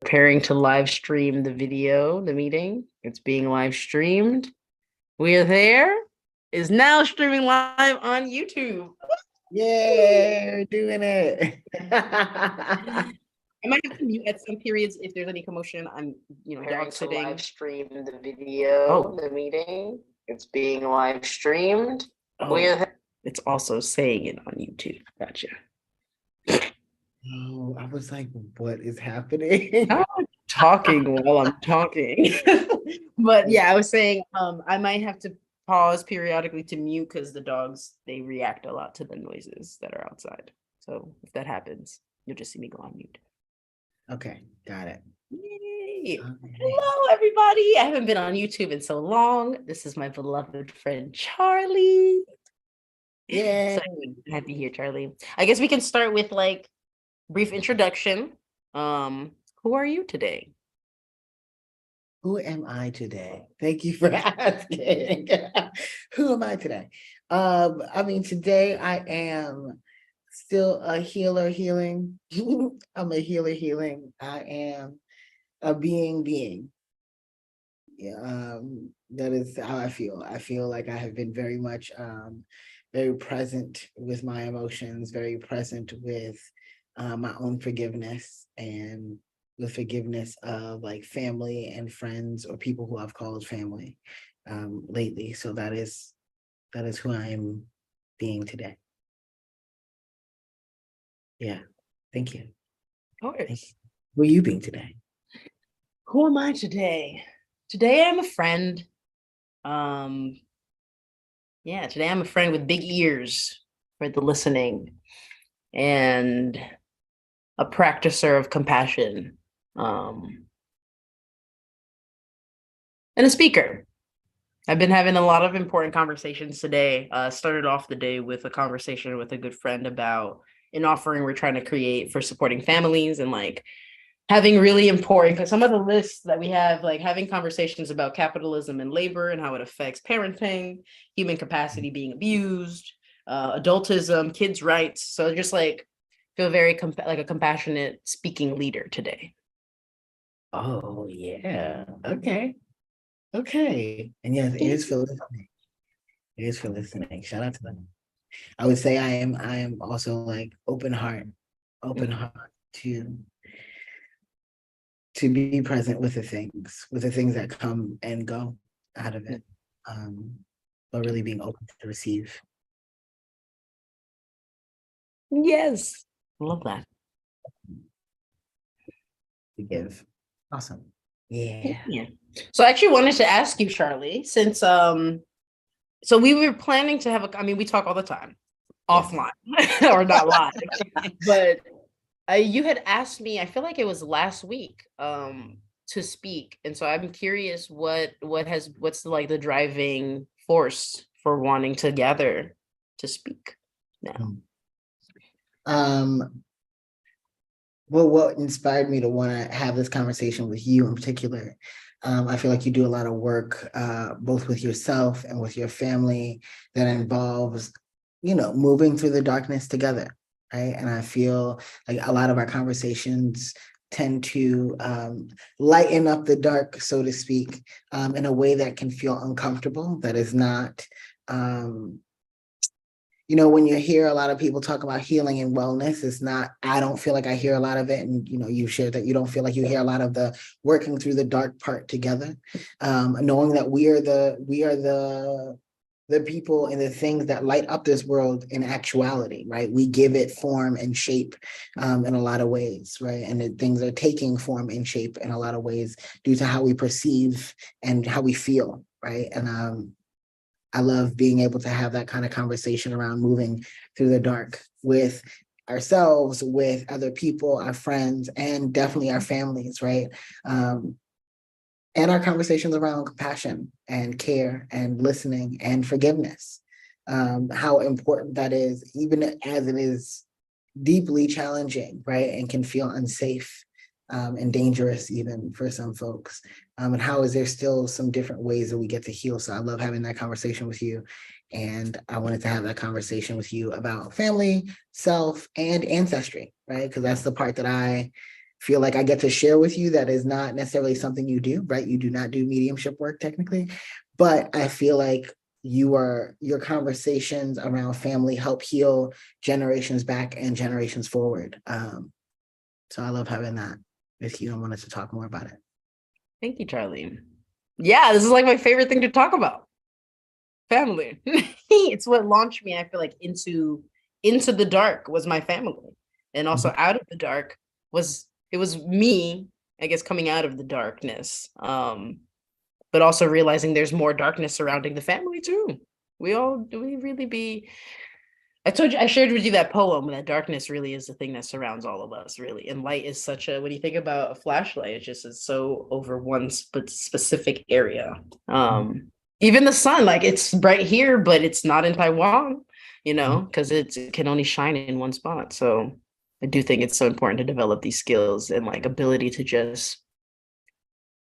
Preparing to live stream the video, the meeting. It's being live streamed. We are there. Is now streaming live on YouTube. Yeah, we're doing it. I might have to mute at some periods if there's any commotion. I'm, dog sitting. Live stream the video, the meeting. It's being live streamed. It's also saying it on YouTube. Gotcha. Oh, I was like, what is happening? I'm talking while I'm talking. But yeah, I was saying I might have to pause periodically to mute because the dogs, they react a lot to the noises that are outside. So if that happens, you'll just see me go on mute. Okay, got it. Yay. Okay. Hello, everybody. I haven't been on YouTube in so long. This is my beloved friend, Charlie. Yeah. So happy here, Charlie. I guess we can start with like brief introduction. Who are you today? Who am I today? Thank you for asking. Who am I today? Today I am still a healer healing. I'm a healer healing. I am a being. Yeah, that is how I feel. I feel like I have been very much very present with my emotions, very present with my own forgiveness and the forgiveness of like family and friends or people who I've called family lately. So that is who I am being today. Yeah. Thank you. Of course. Who are you being today? Who am I today? Today I'm a friend. Today I'm a friend with big ears for the listening and a practicer of compassion. And a speaker. I've been having a lot of important conversations today. Started off the day with a conversation with a good friend about an offering we're trying to create for supporting families and like having really important, because some of the lists that we have, like having conversations about capitalism and labor and how it affects parenting, human capacity being abused, adultism, kids' rights. So just like feel very like a compassionate speaking leader today. Oh yeah. Okay. And yes, it is for listening. It is for listening. Shout out to them. I would say I am also like open heart to be present with the things that come and go out of it. But really being open to receive. Yes. Love that. To give. Awesome. Yeah. So I actually wanted to ask you, Charlie, since so we were planning to have we talk all the time offline or not live, but you had asked me, I feel like it was last week, to speak. And so I'm curious what's like the driving force for wanting to gather to speak now? Well, what inspired me to want to have this conversation with you in particular? I feel like you do a lot of work, both with yourself and with your family, that involves, moving through the darkness together, right? And I feel like a lot of our conversations tend to lighten up the dark, so to speak, in a way that can feel uncomfortable, that is not when you hear a lot of people talk about healing and wellness, it's not, I don't feel like I hear a lot of it. And, you shared that you don't feel like you hear a lot of the working through the dark part together. Knowing that we are the people and the things that light up this world in actuality, right? We give it form and shape in a lot of ways, right? And things are taking form and shape in a lot of ways due to how we perceive and how we feel, right? And I love being able to have that kind of conversation around moving through the dark with ourselves, with other people, our friends, and definitely our families, right? And our conversations around compassion and care and listening and forgiveness. How important that is, even as it is deeply challenging, right? And can feel unsafe and dangerous even for some folks. And how is there still some different ways that we get to heal? So I love having that conversation with you. And I wanted to have that conversation with you about family, self, and ancestry, right? Because that's the part that I feel like I get to share with you that is not necessarily something you do, right? You do not do mediumship work technically, but I feel like your conversations around family help heal generations back and generations forward. So I love having that with you. I wanted to talk more about it. Thank you, Charlene. Yeah, this is like my favorite thing to talk about. Family. It's what launched me, I feel like, into the dark was my family. And also out of the dark was me, I guess, coming out of the darkness. But also realizing there's more darkness surrounding the family too. We really be I told you, I shared with you that poem that darkness really is the thing that surrounds all of us, really. And light is such a, when you think about a flashlight, it's so over one specific area. Even the sun, like it's bright here, but it's not in Taiwan, because it can only shine in one spot. So I do think it's so important to develop these skills and like ability to just,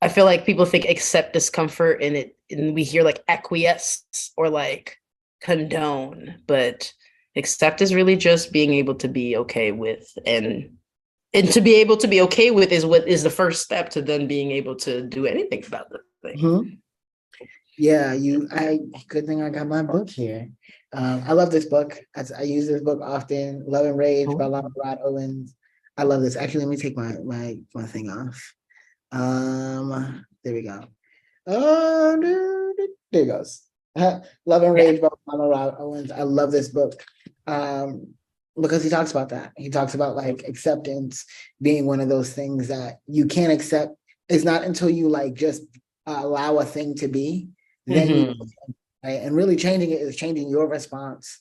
I feel like people think accept discomfort and we hear like acquiesce or like condone, but accept is really just being able to be okay with, and to be able to be okay with is what is the first step to then being able to do anything about the thing. Yeah, good thing I got my book here. I love this book. I use this book often. Love and Rage by Lama Rod Owens. I love this. Actually, let me take my thing off. There we go. There it goes. Love and Rage by Lama Rod Owens. I love this book. Because he talks about that. He talks about like acceptance being one of those things that you can't accept. It's not until you like just allow a thing to be, then you, right? And really changing it is changing your response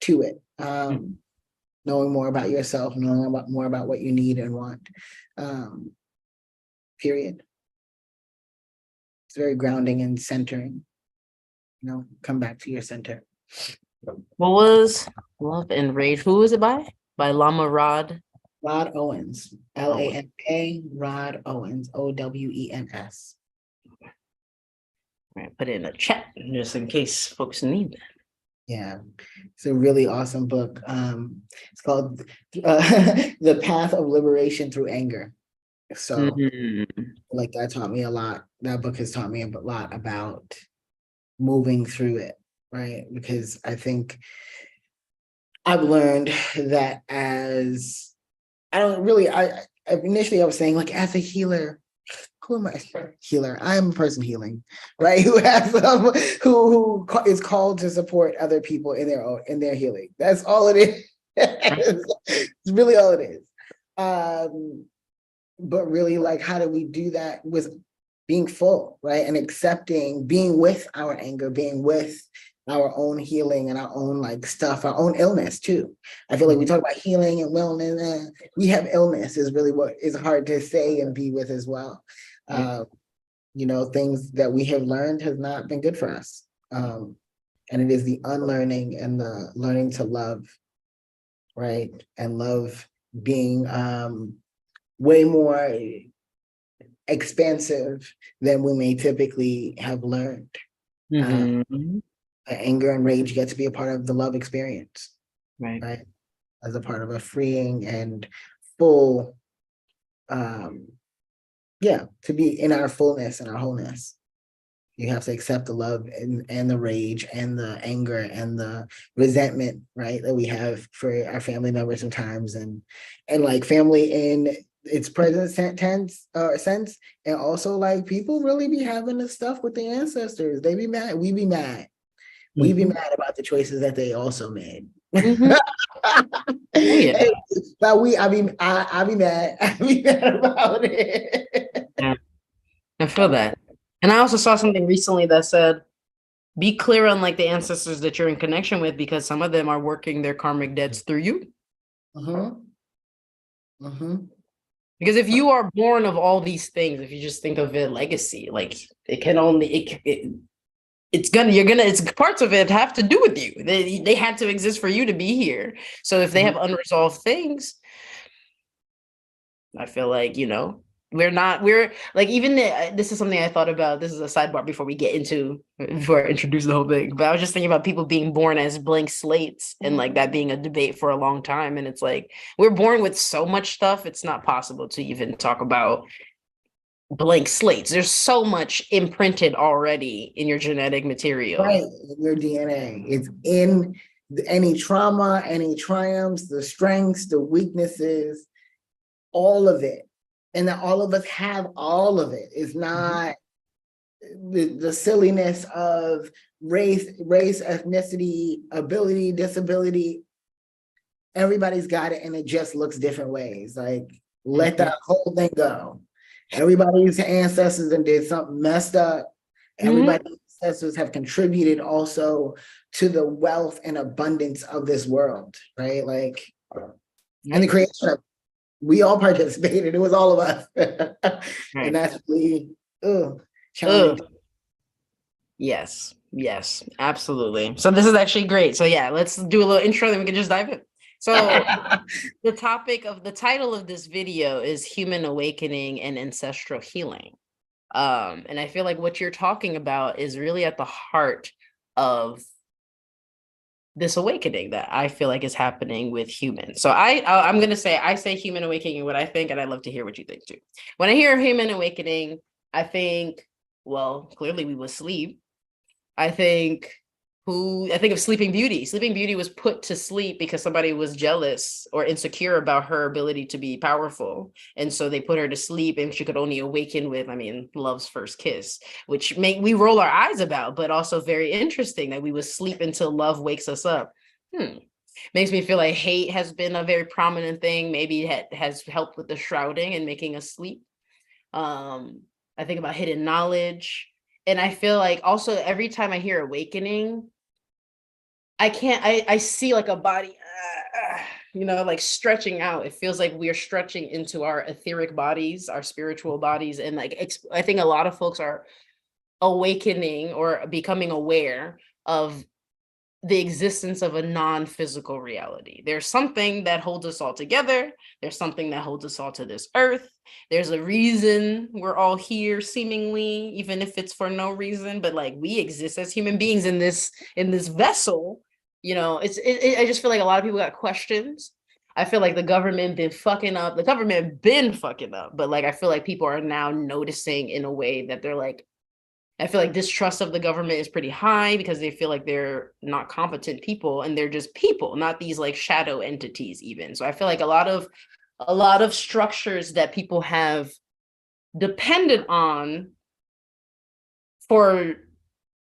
to it. Knowing more about yourself, knowing more about what you need and want. Period. It's very grounding and centering. Come back to your center. What was Love and Rage? Who was it by? By Lama Rod Owens. Lama Rod Owens. Owens. All right, put it in the chat just in case folks need that. Yeah, it's a really awesome book. It's called The Path of Liberation Through Anger. So like that taught me a lot. That book has taught me a lot about moving through it, right? Because I think I've learned that as initially I was saying like as a healer, who am I? Healer. I am a person healing, right? Who has who is called to support other people in their healing. That's all it is. It's really all it is. But really, like, how do we do that with being full, right? And accepting, being with our anger, being with our own healing and our own like stuff, our own illness too. I feel like we talk about healing and wellness. We have illness is really what is hard to say and be with as well. Things that we have learned has not been good for us. And it is the unlearning and the learning to love, right? And love being way more expansive than we may typically have learned. Anger and rage get to be a part of the love experience, right? As a part of a freeing and full, to be in our fullness and our wholeness. You have to accept the love and the rage and the anger and the resentment, right, that we have for our family members sometimes, and like family in its present sense, and also like people really be having this stuff with the ancestors. They be mad, we be mad. We be mad about the choices that they also made. But I be mad. I be mad about it. Yeah, I feel that. And I also saw something recently that said, be clear on like the ancestors that you're in connection with, because some of them are working their karmic debts through you. Because if you are born of all these things, if you just think of it legacy, like it can only it's parts of it have to do with you. They had to exist for you to be here. So if they have unresolved things, I feel like, we're like, even this is something I thought about. This is a sidebar before I introduce the whole thing. But I was just thinking about people being born as blank slates and like that being a debate for a long time. And it's like we're born with so much stuff, it's not possible to even talk about blank slates. There's so much imprinted already in your genetic material. Right, in your DNA. It's in any trauma, any triumphs, the strengths, the weaknesses, all of it. And that all of us have all of it. It's not the silliness of race, ethnicity, ability, disability. Everybody's got it, and it just looks different ways. Like, let that whole thing go. Everybody's ancestors and did something messed up. Everybody's ancestors have contributed also to the wealth and abundance of this world, right? Like, and the creation of, we all participated. It was all of us. And that's really challenging. Yes, absolutely. So this is actually great. So yeah, let's do a little intro, then we can just dive in. So the title of this video is Human Awakening and Ancestral Healing. And I feel like what you're talking about is really at the heart of this awakening that I feel like is happening with humans. So I'm gonna say, I say human awakening what I think, and I'd love to hear what you think too. When I hear human awakening, I think, well, clearly we was asleep. I think of Sleeping Beauty. Sleeping Beauty was put to sleep because somebody was jealous or insecure about her ability to be powerful. And so they put her to sleep, and she could only awaken with, love's first kiss, which we roll our eyes about, but also very interesting that we would sleep until love wakes us up. Makes me feel like hate has been a very prominent thing. Maybe it has helped with the shrouding and making us sleep. I think about hidden knowledge. And I feel like also every time I hear awakening, I see like a body, like stretching out. It feels like we're stretching into our etheric bodies, our spiritual bodies. And like, I think a lot of folks are awakening or becoming aware of the existence of a non-physical reality. There's something that holds us all together. There's something that holds us all to this earth. There's a reason we're all here, seemingly, even if it's for no reason, but like we exist as human beings in this vessel. I just feel like a lot of people got questions. I feel like the government been fucking up. The government been fucking up, but like I feel like people are now noticing in a way that they're like, I feel like distrust of the government is pretty high because they feel like they're not competent people, and they're just people, not these like shadow entities even. So I feel like a lot of structures that people have depended on for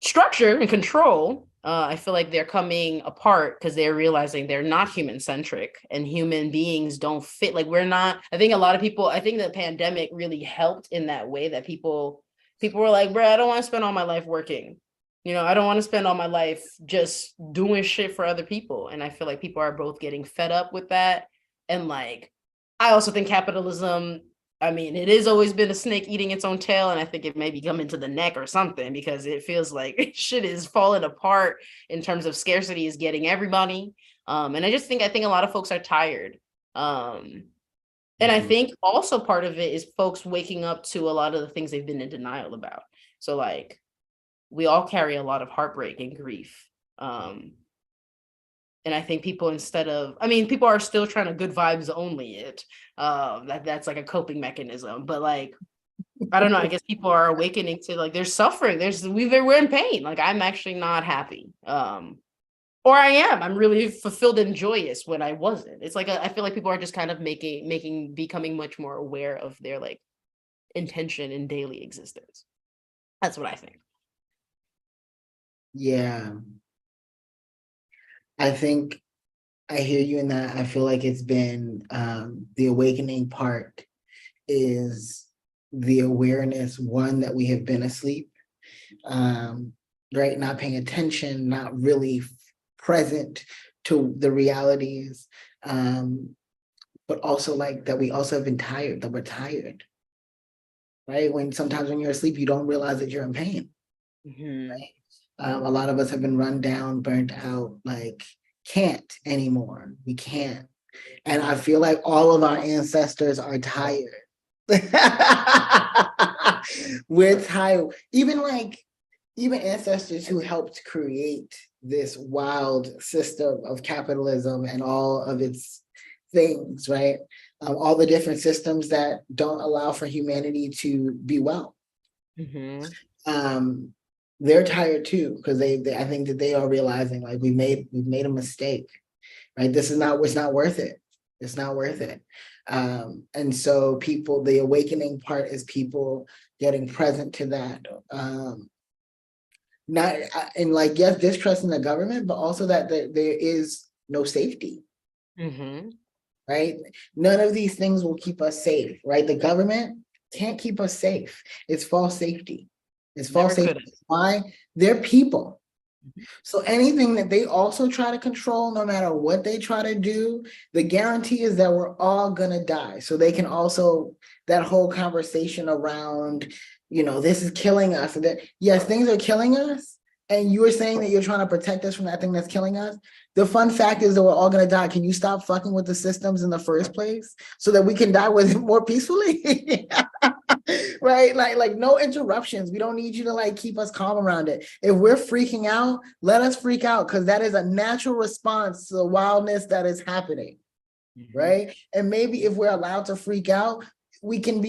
structure and control, I feel like they're coming apart because they're realizing they're not human centric, and human beings don't fit. Like we're not, I think the pandemic really helped in that way, that people were like, bro, I don't want to spend all my life working. I don't want to spend all my life just doing shit for other people. And I feel like people are both getting fed up with that. And like, I also think capitalism, it has always been a snake eating its own tail, and I think it may be coming to the neck or something, because it feels like shit is falling apart in terms of scarcity is getting everybody. And I think a lot of folks are tired. And I think also part of it is folks waking up to a lot of the things they've been in denial about. So like, we all carry a lot of heartbreak and grief. And I think people, people are still trying to good vibes only it. That's like a coping mechanism. But like, I don't know, I guess people are awakening to like, there's suffering. We're in pain. Like, I'm actually not happy. Or I'm really fulfilled and joyous when I wasn't. It's like, I feel like people are just kind of becoming much more aware of their like intention in daily existence. That's what I think. Yeah. I think I hear you in that. I feel like it's been the awakening part is the awareness, one, that we have been asleep, right? Not paying attention, not really present to the realities, but also like that we also have been tired, that we're tired, right? Sometimes when you're asleep, you don't realize that you're in pain, right? A lot of us have been run down, burnt out, like can't anymore. We can't. And I feel like all of our ancestors are tired. We're tired. Even ancestors who helped create this wild system of capitalism and all of its things, right? All the different systems that don't allow for humanity to be well. Mm-hmm. They're tired too, because they I think that they are realizing like we've made a mistake, right? It's not worth it. It's not worth it. And so the awakening part is people getting present to that. Not and like, yes, distrust in the government, but also that there is no safety, Mm-hmm. right? None of these things will keep us safe, right? The government can't keep us safe. It's false safety. It's false Never could safety. have. Why? They're people. So anything that they also try to control, no matter what they try to do, the guarantee is that we're all gonna die. So they can also, that whole conversation around, this is killing us. And that, yes, things are killing us. And you're saying that you're trying to protect us from that thing that's killing us. The fun fact is that we're all gonna die. Can you stop fucking with the systems in the first place so that we can die with it more peacefully? Right? Like no interruptions. We don't need you to like keep us calm around it. If we're freaking out, let us freak out, because that is a natural response to the wildness that is happening. Mm-hmm. Right? And maybe if we're allowed to freak out, we can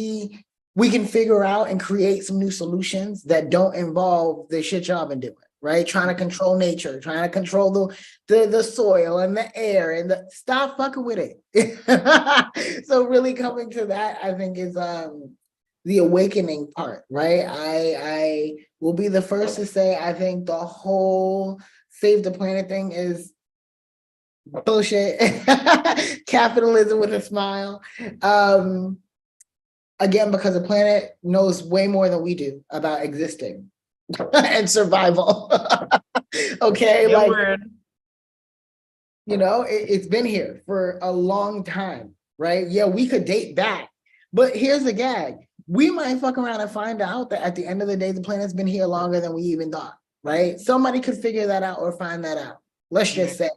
figure out and create some new solutions that don't involve the shit y'all been doing. Right? Trying to control nature, trying to control the soil and the air, and stop fucking with it. So really coming to that, I think, is the awakening part, right? I will be the first to say I think the whole save the planet thing is bullshit. Capitalism with a smile. Again, because the planet knows way more than we do about existing and survival. Okay, Your like, word. it's been here for a long time, right? Yeah, we could date back, but here's the gag. We might fuck around and find out that at the end of the day, the planet's been here longer than we even thought, right? Somebody could figure that out or find that out. Let's just say.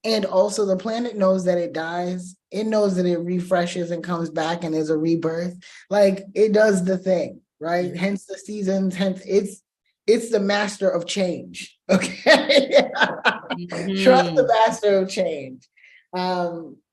And also the planet knows that it dies. It knows that it refreshes and comes back and is a rebirth. Like, it does the thing, right? Mhm. Hence the seasons, hence it's the master of change. Okay. Trust the Mhm. master of change.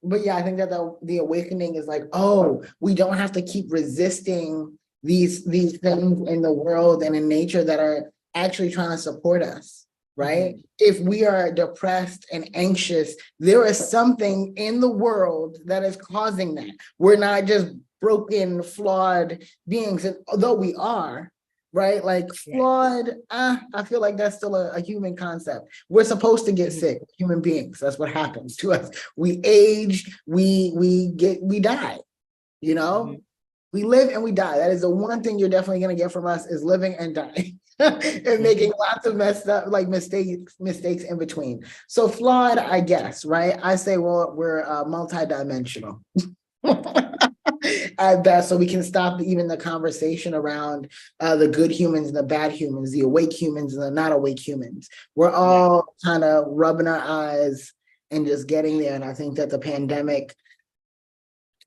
But yeah, I think that the awakening is like, oh, we don't have to keep resisting these things in the world and in nature that are actually trying to support us, right? Mhm. If we are depressed and anxious, there is something in the world that is causing that. We're not just broken, flawed beings, and although we are, right? Like Yeah. flawed, I feel like that's still a human concept. We're supposed to get Mhm. sick, human beings. That's what happens to us. We age, we die, you know? Mhm. We live and we die. That is the one thing you're definitely gonna get from us, is living and dying. And making Mhm. lots of messed up like mistakes in between. So flawed, I guess, right? I say, well, we're multidimensional. At best, so we can stop even the conversation around the good humans and the bad humans, the awake humans and the not awake humans. We're Yeah. all kind of rubbing our eyes and just getting there. And I think that the pandemic,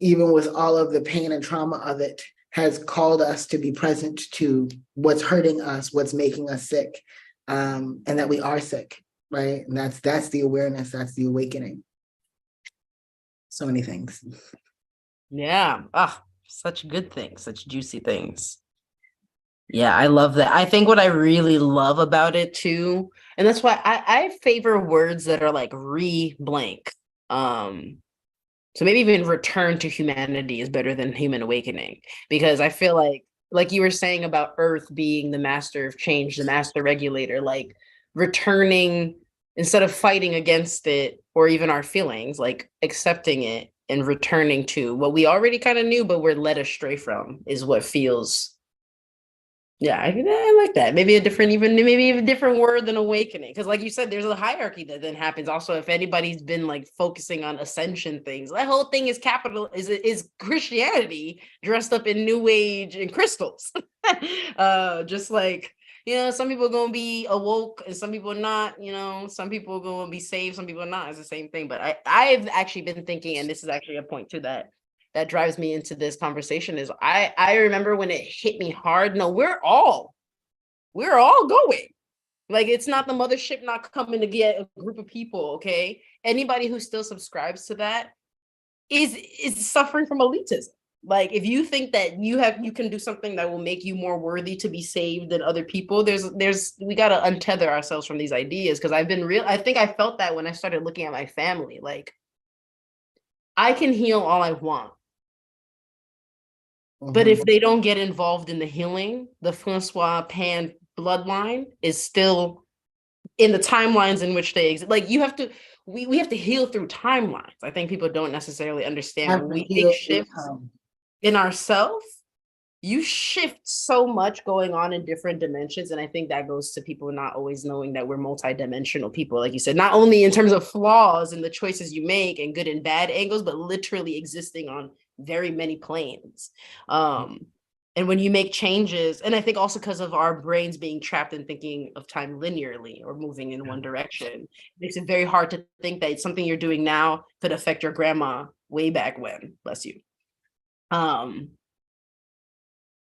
even with all of the pain and trauma of it, has called us to be present to what's hurting us, what's making us sick, and that we are sick, right? And that's the awareness, that's the awakening. So many things. Yeah. Ah, such good things, such juicy things. Yeah, I love that. I think what I really love about it too, and that's why I favor words that are like re-blank. Um, so maybe even return to humanity is better than human awakening, because I feel like you were saying about Earth being the master of change, the master regulator, like returning instead of fighting against it or even our feelings, like accepting it and returning to what we already kind of knew, but we're led astray from is what feels. Yeah, I like that. Maybe a different, even maybe a different word than awakening. Because, like you said, there's a hierarchy that then happens. Also, if anybody's been like focusing on ascension things, that whole thing is is Christianity dressed up in New Age and crystals. Just like, some people are gonna be awoke and some people not. Some people are gonna be saved, some people are not. It's the same thing. But I've actually been thinking, and this is actually a point to that. that drives me into this conversation is I remember when it hit me hard. No, we're all going. Like, it's not the mothership not coming to get a group of people, okay? Anybody who still subscribes to that is suffering from elitism. Like, if you think that you can do something that will make you more worthy to be saved than other people, there's we got to untether ourselves from these ideas. Because I think I felt that when I started looking at my family. Like, I can heal all I want, but if they don't get involved in the healing, the Francois Pan bloodline is still in the timelines in which they exist. Like, we have to heal through timelines. I think people don't necessarily understand when we make shifts in ourselves, you shift so much going on in different dimensions. And I think that goes to people not always knowing that we're multidimensional people, like you said, not only in terms of flaws and the choices you make and good and bad angles, but literally existing on very many planes. And when you make changes, and I think also because of our brains being trapped in thinking of time linearly or moving in one direction, it makes it very hard to think that something you're doing now could affect your grandma way back when, bless you.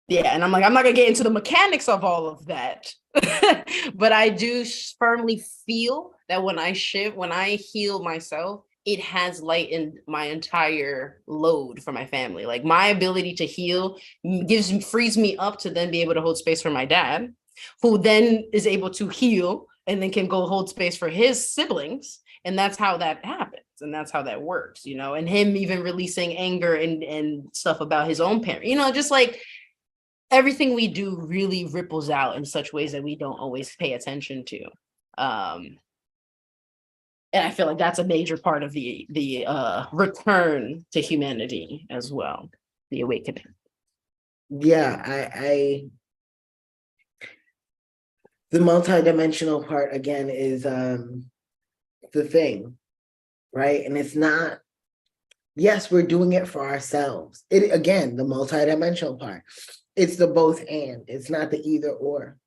Yeah, and I'm like, I'm not gonna get into the mechanics of all of that, but I do firmly feel that when I shift, when I heal myself, it has lightened my entire load for my family. Like, my ability to heal frees me up to then be able to hold space for my dad, who then is able to heal and then can go hold space for his siblings. And that's how that happens. And that's how that works, and him even releasing anger and stuff about his own parent, just like everything we do really ripples out in such ways that we don't always pay attention to. And I feel like that's a major part of the return to humanity as well, the awakening. Yeah, I the multidimensional part again is the thing, right? And it's not, yes, we're doing it for ourselves. It again, the multidimensional part. It's the both and. It's not the either or.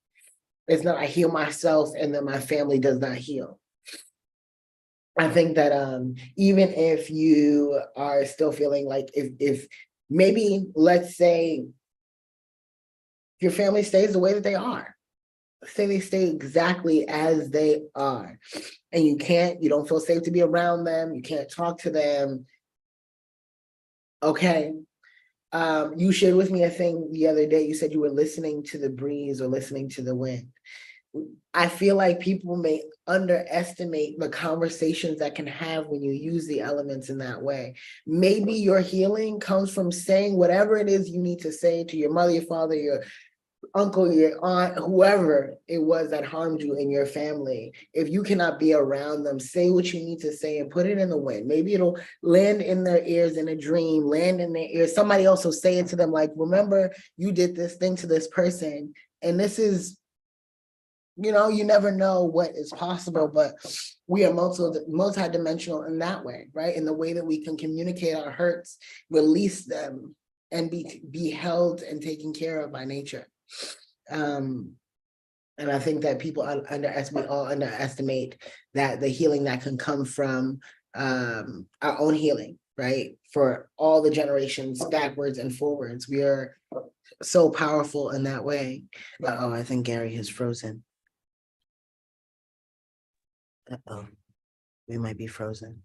It's not I heal myself and then my family does not heal. I think that even if you are still feeling like if maybe, let's say, your family stays the way that they are, say they stay exactly as they are, and you don't feel safe to be around them, you can't talk to them, okay. You shared with me a thing the other day. You said you were listening to the breeze or listening to the wind. I feel like people may underestimate the conversations that can have when you use the elements in that way. Maybe your healing comes from saying whatever it is you need to say to your mother, your father, your uncle, your aunt, whoever it was that harmed you in your family. If you cannot be around them, say what you need to say and put it in the wind. Maybe it'll land in their ears in a dream, land in their ears. Somebody else will say it to them, like, remember, you did this thing to this person. And this is, you never know what is possible, but we are multidimensional in that way, right? In the way that we can communicate our hurts, release them, and be held and taken care of by nature. And I think that people underestimate that the healing that can come from our own healing, right? For all the generations backwards and forwards, we are so powerful in that way. Oh, I think Gary has frozen. Uh-oh, we might be frozen.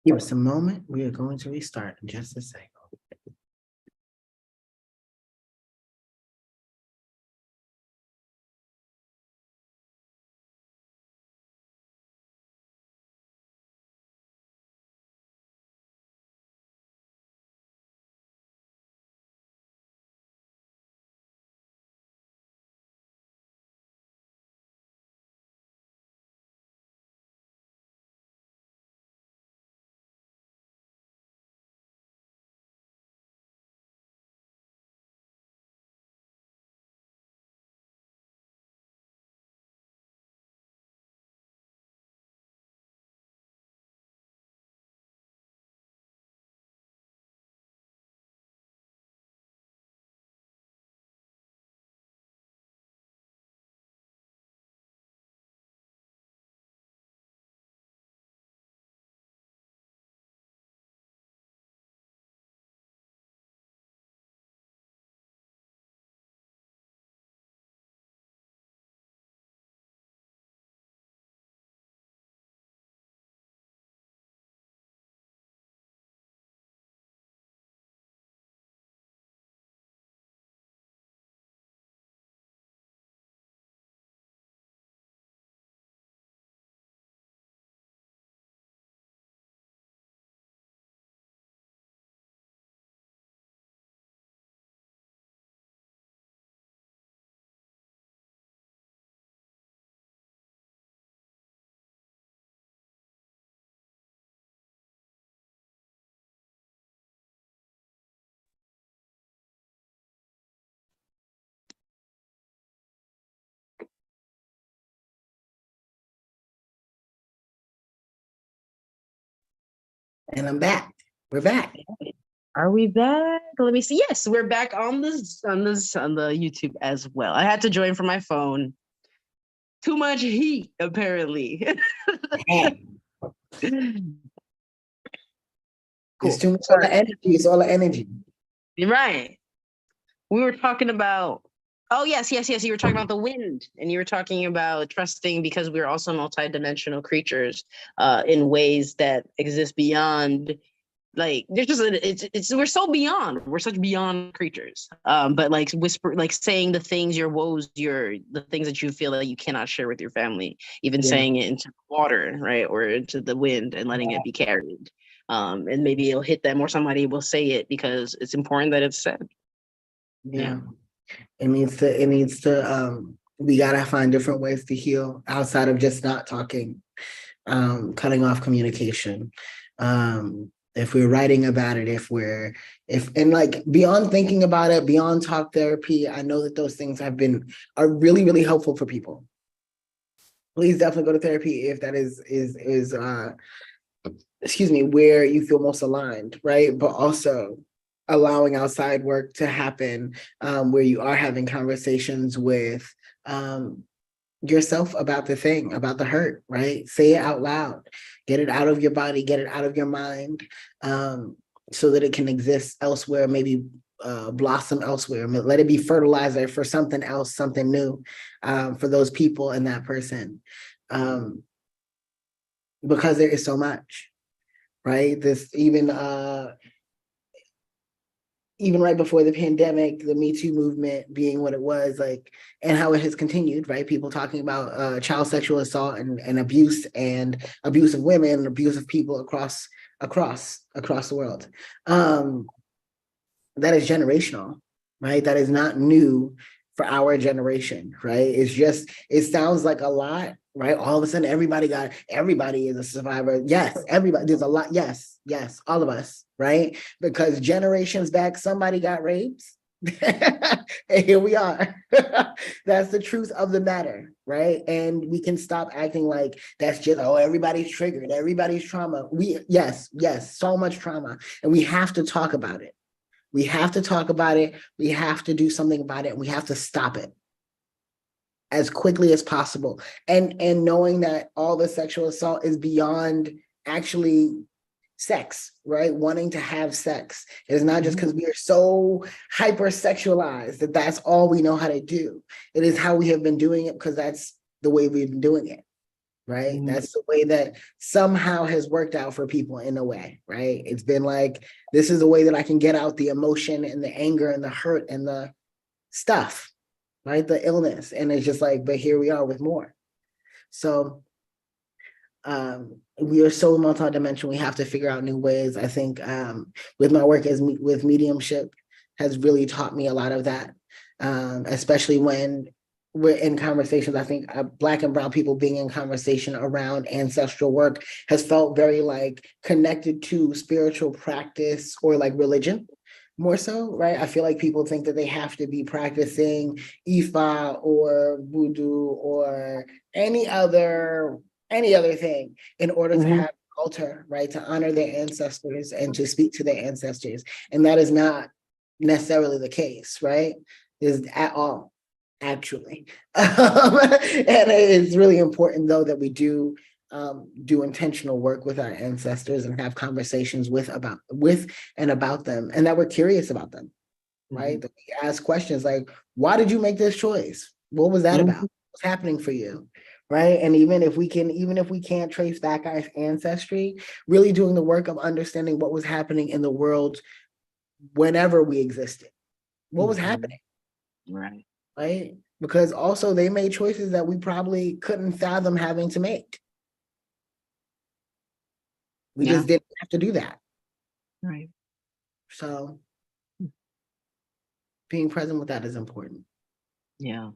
Give us a moment. We are going to restart in just a second. And I'm back. We're back. Are we back? Let me see. Yes, we're back on the YouTube as well. I had to join from my phone. Too much heat, apparently. It's Cool. too much all the Sorry. energy. It's all the energy. You're right. We were talking about. Oh yes. You were talking about the wind, and you were talking about trusting because we're also multidimensional creatures, in ways that exist beyond. Like there's just it's we're so beyond. We're such beyond creatures. But like whisper, like saying the things, your woes, the things that you feel that you cannot share with your family, even Yeah. saying it into water, right, or into the wind and letting it be carried. And maybe it'll hit them, or somebody will say it because it's important that it's said. Yeah. It needs to we gotta find different ways to heal outside of just not talking, cutting off communication. If we're writing about it, if and like beyond thinking about it, beyond talk therapy, I know that those things are really, really helpful for people. Please definitely go to therapy if that is excuse me, where you feel most aligned, right? But also allowing outside work to happen, where you are having conversations with yourself about the thing, about the hurt, right? Say it out loud, get it out of your body, get it out of your mind, so that it can exist elsewhere, maybe blossom elsewhere. Let it be fertilizer for something else, something new, for those people and that person. Because there is so much, right? This even right before the pandemic, the Me Too movement being what it was, like, and how it has continued, right? People talking about child sexual assault and abuse of women and abuse of people across the world. That is generational, right? That is not new for our generation, right? It sounds like a lot, right? All of a sudden, everybody is a survivor. Yes, everybody, there's a lot. Yes, all of us, right? Because generations back, somebody got raped. And here we are. That's the truth of the matter, right? And we can stop acting like that's just, oh, everybody's triggered, everybody's trauma. Yes, so much trauma. And we have to talk about it. We have to talk about it. We have to do something about it. And we have to stop it as quickly as possible. And knowing that all the sexual assault is beyond actually sex, right? Wanting to have sex. It's not just because we are so hypersexualized that that's all we know how to do. It is how we have been doing it because that's the way we've been doing it. Right. That's the way that somehow has worked out for people in a way, right? It's been like, this is the way that I can get out the emotion and the anger and the hurt and the stuff, right? The illness. And it's just like, but here we are with more. So we are so multidimensional. We have to figure out new ways. I think with my work with mediumship has really taught me a lot of that, especially when we're in conversations. I think Black and brown people being in conversation around ancestral work has felt very like connected to spiritual practice or like religion more so, right? I feel like people think that they have to be practicing Ifa or voodoo or any other thing in order to have an altar, right? To honor their ancestors and to speak to their ancestors. And that is not necessarily the case, right? Is at all, actually. And it's really important though that we do intentional work with our ancestors and have conversations with and about them, and that we're curious about them, right? That we ask questions like, why did you make this choice? What was that about? What's happening for you? Right. And even if we can't trace back our ancestry, really doing the work of understanding what was happening in the world whenever we existed. What was happening? Right. Right. Because also they made choices that we probably couldn't fathom having to make. We just didn't have to do that. Right. So being present with that is important. Yeah.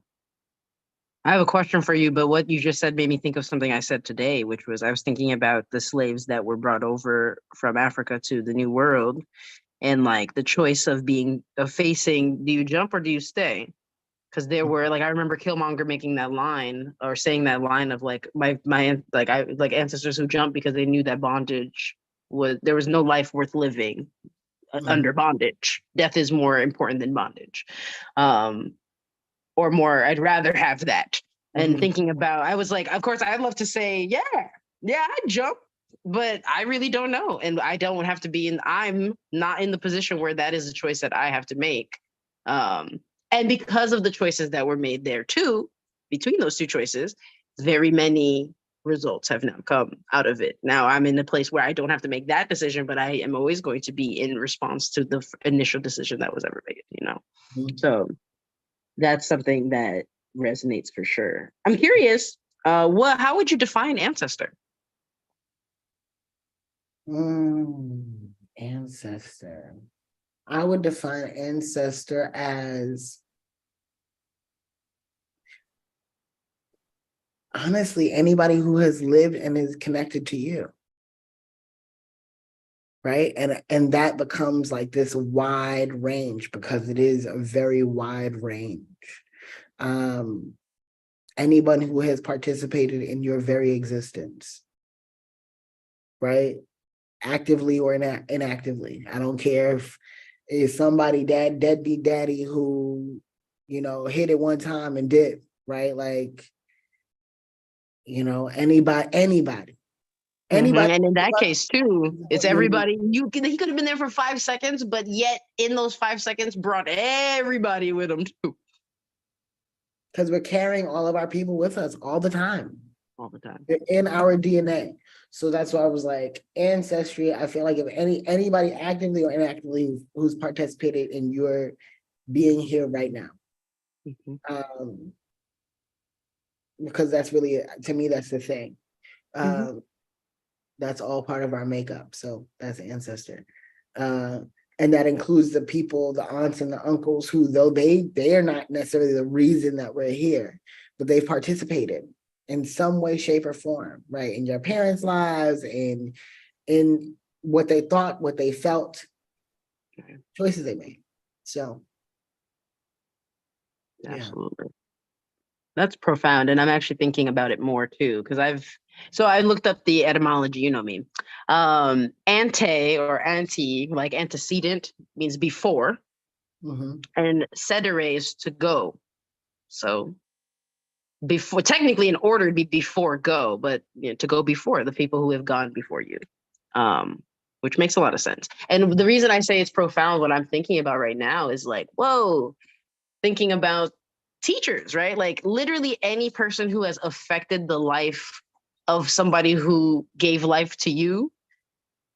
I have a question for you, but what you just said made me think of something I said today, which was I was thinking about the slaves that were brought over from Africa to the New World and like the choice of facing, do you jump or do you stay? Because there were like I remember Killmonger making that line or saying that line of like my like ancestors who jumped because they knew that bondage there was no life worth living under bondage. Death is more important than bondage. Or more, I'd rather have that. And thinking about, I was like, of course, I'd love to say, yeah, I'd jump, but I really don't know. And I don't have to I'm not in the position where that is a choice that I have to make. And because of the choices that were made there too, between those two choices, very many results have now come out of it. Now I'm in a place where I don't have to make that decision, but I am always going to be in response to the initial decision that was ever made, So that's something that resonates for sure. I'm curious, how would you define ancestor? Ancestor. I would define ancestor as, honestly, anybody who has lived and is connected to you. Right. And that becomes like this wide range, because it is a very wide range. Anyone who has participated in your very existence, right? Actively or inactively. I don't care if it's somebody deadbeat daddy who, hit it one time and did, right? Like, anybody. Anybody. And in that case too, it's everybody. He could have been there for 5 seconds, but yet in those 5 seconds brought everybody with him too. Because we're carrying all of our people with us all the time. All the time. They're in our DNA. So that's why I was like, ancestry, I feel like if anybody actively or inactively who's participated in your being here right now. Because that's really, to me, that's the thing. That's all part of our makeup. So that's ancestor. And that includes the people, the aunts and the uncles who, though they are not necessarily the reason that we're here, but they've participated in some way, shape, or form, right? In your parents' lives, in what they thought, what they felt, choices they made. So absolutely. That's profound. And I'm actually thinking about it more too, because I looked up the etymology, you know me. Ante or anti, like antecedent, means before. And cedere is to go. So before, technically in order to be before go, but to go before the people who have gone before you. Which makes a lot of sense. And the reason I say it's profound, what I'm thinking about right now is like, whoa, thinking about teachers, right? Like literally any person who has affected the life of somebody who gave life to you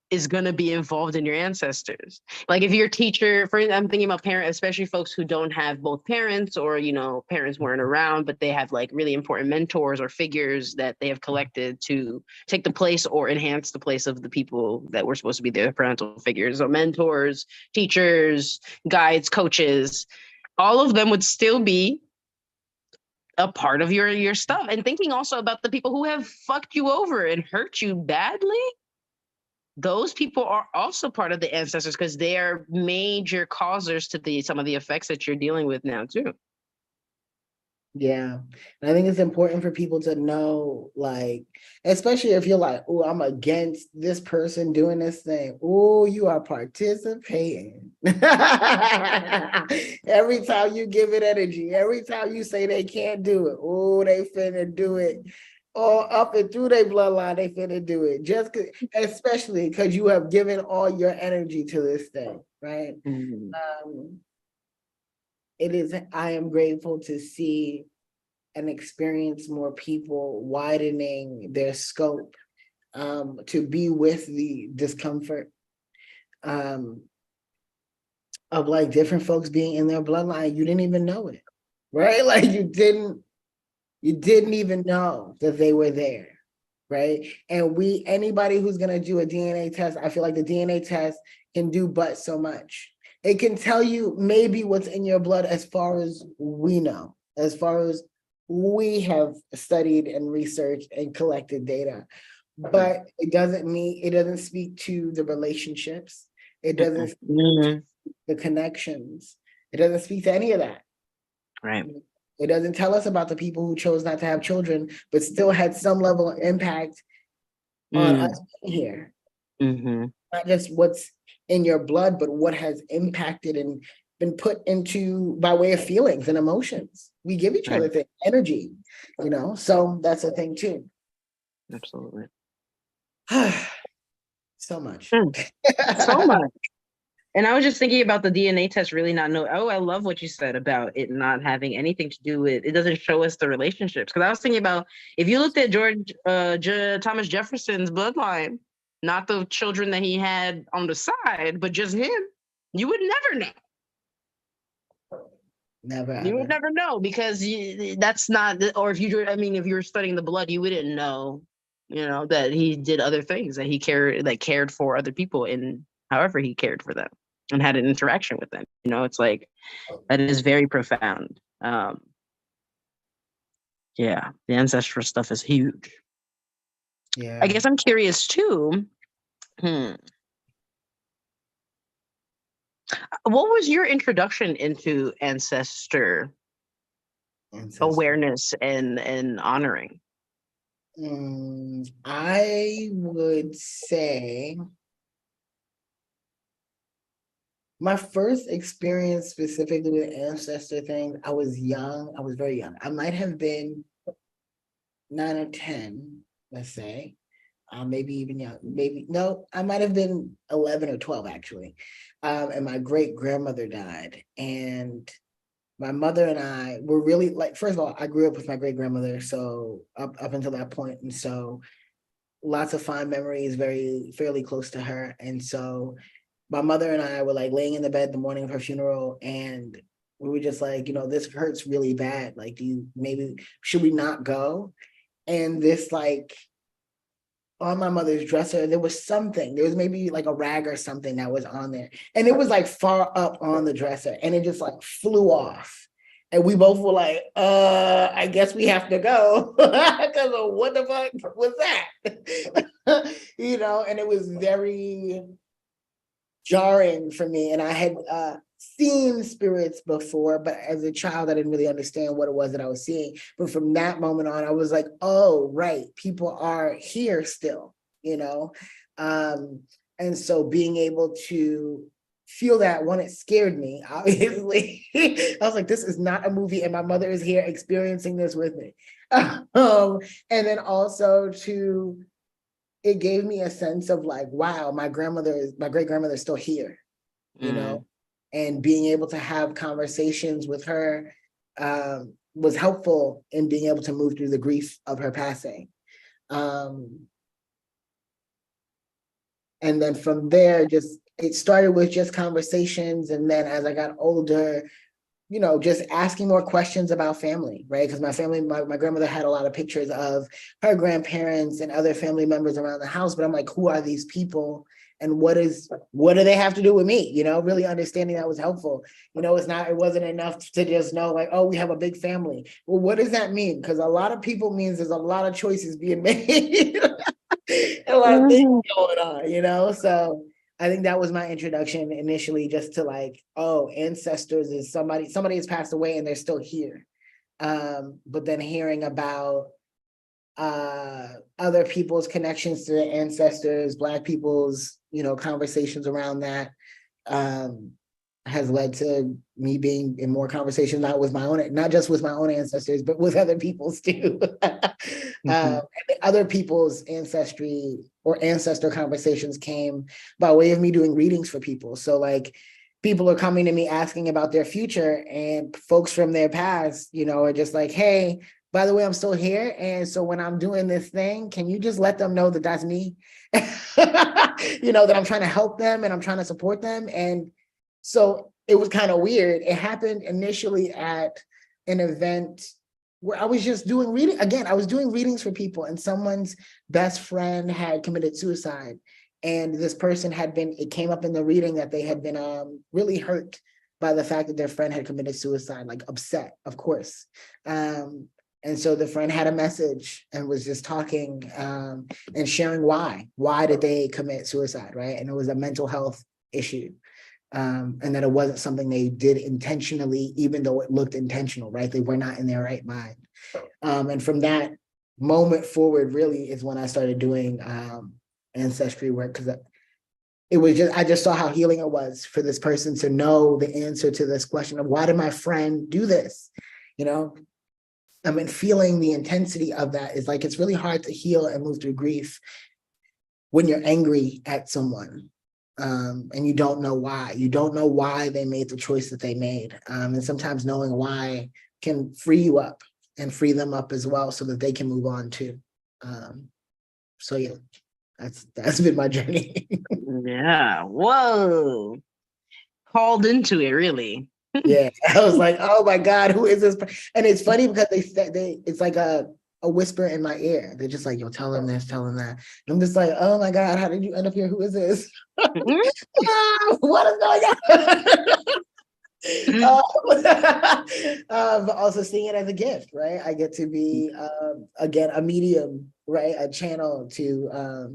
is going to be involved in your ancestors. Like if your teacher, I'm thinking about parents, especially folks who don't have both parents, or, parents weren't around, but they have like really important mentors or figures that they have collected to take the place or enhance the place of the people that were supposed to be their parental figures. So mentors, teachers, guides, coaches, all of them would still be a part of your stuff. And thinking also about the people who have fucked you over and hurt you badly. Those people are also part of the ancestors, because they are major causers to some of the effects that you're dealing with now too. Yeah. And I think it's important for people to know, like, especially if you're like, oh, I'm against this person doing this thing. Oh, you are participating. Every time you give it energy, every time you say they can't do it, oh, they finna do it. Or up and through their bloodline, they finna do it. Especially because you have given all your energy to this thing, right? I am grateful to see and experience more people widening their scope, to be with the discomfort of like different folks being in their bloodline. You didn't even know it, right? Like you didn't even know that they were there, right? And anybody who's gonna do a DNA test, I feel like the DNA test can do but so much. It can tell you maybe what's in your blood as far as we know, as far as we have studied and researched and collected data, but it doesn't speak to the relationships. It doesn't speak to the connections. It doesn't speak to any of that. Right. It doesn't tell us about the people who chose not to have children, but still had some level of impact on us being here. Mm-hmm. Not just what's in your blood, but what has impacted and been put into by way of feelings and emotions. We give each Right. other the energy, so that's a thing too. Absolutely. So much. So much. And I was just thinking about the DNA test really not know. Oh, I love what you said about it not having anything to do with it. Doesn't show us the relationships. Because I was thinking about if you looked at Thomas Jefferson's bloodline, not the children that he had on the side, but just him, you would never know. Never. You would never know because that's not. Or if if you were studying the blood, you wouldn't know. That he did other things, that he cared for other people in however he cared for them and had an interaction with them. It's like that is very profound. Yeah, the ancestral stuff is huge. Yeah. I guess I'm curious too. What was your introduction into ancestor awareness and honoring? I would say my first experience specifically with ancestor things, I was young. I was very young. I might have been 9 or 10, let's say. Maybe even young. Maybe no, I might have been 11 or 12 actually. And my great grandmother died, and my mother and I were really like. First of all, I grew up with my great grandmother, so up until that point, and so lots of fond memories, fairly close to her, and so my mother and I were like laying in the bed the morning of her funeral, and we were just like, this hurts really bad. Like, should we not go? And this like on my mother's dresser, there was maybe like a rag or something that was on there. And it was like far up on the dresser and it just like flew off. And we both were like, I guess we have to go. Because what the fuck was that? And it was very jarring for me. And I had seen spirits before, but as a child, I didn't really understand what it was that I was seeing. But from that moment on, I was like, oh, right, people are here still, and so being able to feel that when it scared me, obviously, I was like, this is not a movie, and my mother is here experiencing this with me. And then also it gave me a sense of like, wow, my great grandmother is still here, and being able to have conversations with her was helpful in being able to move through the grief of her passing. And then from there, it started with just conversations. And then as I got older, just asking more questions about family, right? Because my grandmother had a lot of pictures of her grandparents and other family members around the house, but I'm like, who are these people? And what do they have to do with me? Really understanding that was helpful. It wasn't enough to just know like, oh, we have a big family. Well, what does that mean? Because a lot of people means there's a lot of choices being made. A lot of things going on, so I think that was my introduction initially, just to like, oh, ancestors is somebody has passed away and they're still here. But then hearing about other people's connections to the ancestors, Black people's, conversations around that, has led to me being in more conversations, not just with my own ancestors, but with other people's too. Other people's ancestry or ancestor conversations came by way of me doing readings for people. So like people are coming to me asking about their future, and folks from their past, are just like, hey, by the way, I'm still here. And so when I'm doing this thing, can you just let them know that that's me? That I'm trying to help them and I'm trying to support them. And so it was kind of weird. It happened initially at an event where I was just doing reading. Again, I was doing readings for people, and someone's best friend had committed suicide. And this person it came up in the reading that they had been really hurt by the fact that their friend had committed suicide, like upset, of course. And so the friend had a message and was just talking and sharing why. Why did they commit suicide, right? And it was a mental health issue. And that it wasn't something they did intentionally, even though it looked intentional, right? They were not in their right mind. And from that moment forward, really, is when I started doing ancestry work, because it was just, I just saw how healing it was for this person to know the answer to this question of why did my friend do this? You know, I mean, feeling the intensity of that is like, it's really hard to heal and move through grief when you're angry at someone. And you don't know why. You don't know why they made the choice that they made. And sometimes knowing why can free you up and free them up as well so that they can move on too. So yeah, that's been my journey. Yeah. Whoa. Called into it, really. Yeah, I was like, oh my God, who is this? And it's funny because it's like a whisper in my ear. They're just like, yo, tell them this, tell them that. And I'm just like, oh my God, how did you end up here? Who is this? What is going on? But also seeing it as a gift, right? I get to be again a medium, right? A channel to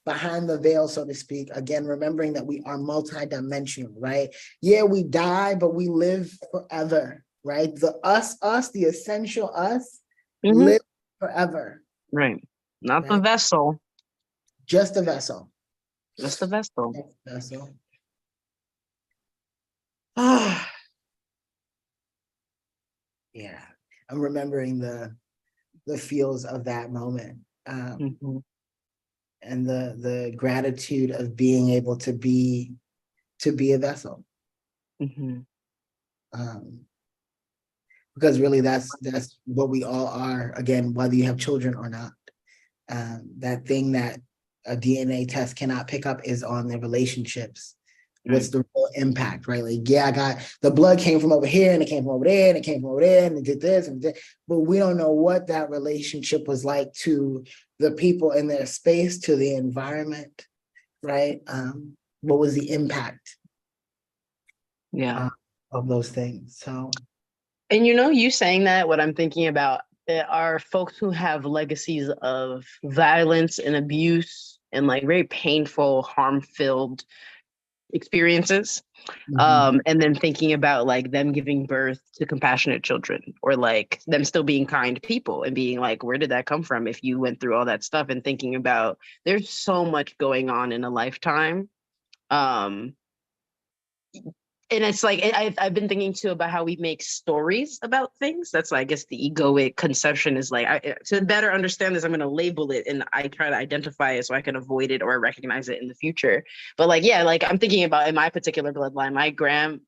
behind the veil, so to speak. Again, remembering that we are multidimensional, right? Yeah, we die, but we live forever, right? The essential us, live forever. Right. Not right? the vessel. Just a vessel. Just the vessel. Vessel. Yeah, I'm remembering the feels of that moment, and the gratitude of being able to be a vessel, because really that's what we all are. Again, whether you have children or not, that thing that a DNA test cannot pick up is on the relationships. What's the real impact, right? Like, yeah, I got the blood came from over here and it came from over there and it came from over there and it did this and that, but we don't know what that relationship was like to the people in their space, to the environment, right? What was the impact? Of those things. So, and you saying that, what I'm thinking about are folks who have legacies of violence and abuse and like very painful, harm-filled experiences, and then thinking about like them giving birth to compassionate children, or like them still being kind people and being like, where did that come from if you went through all that stuff? And thinking about there's so much going on in a lifetime, and it's like I've been thinking too about how we make stories about things. That's I guess the egoic conception is like, to better understand this, I'm going to label it and I try to identify it so I can avoid it or recognize it in the future. But like, yeah, like I'm thinking about in my particular bloodline,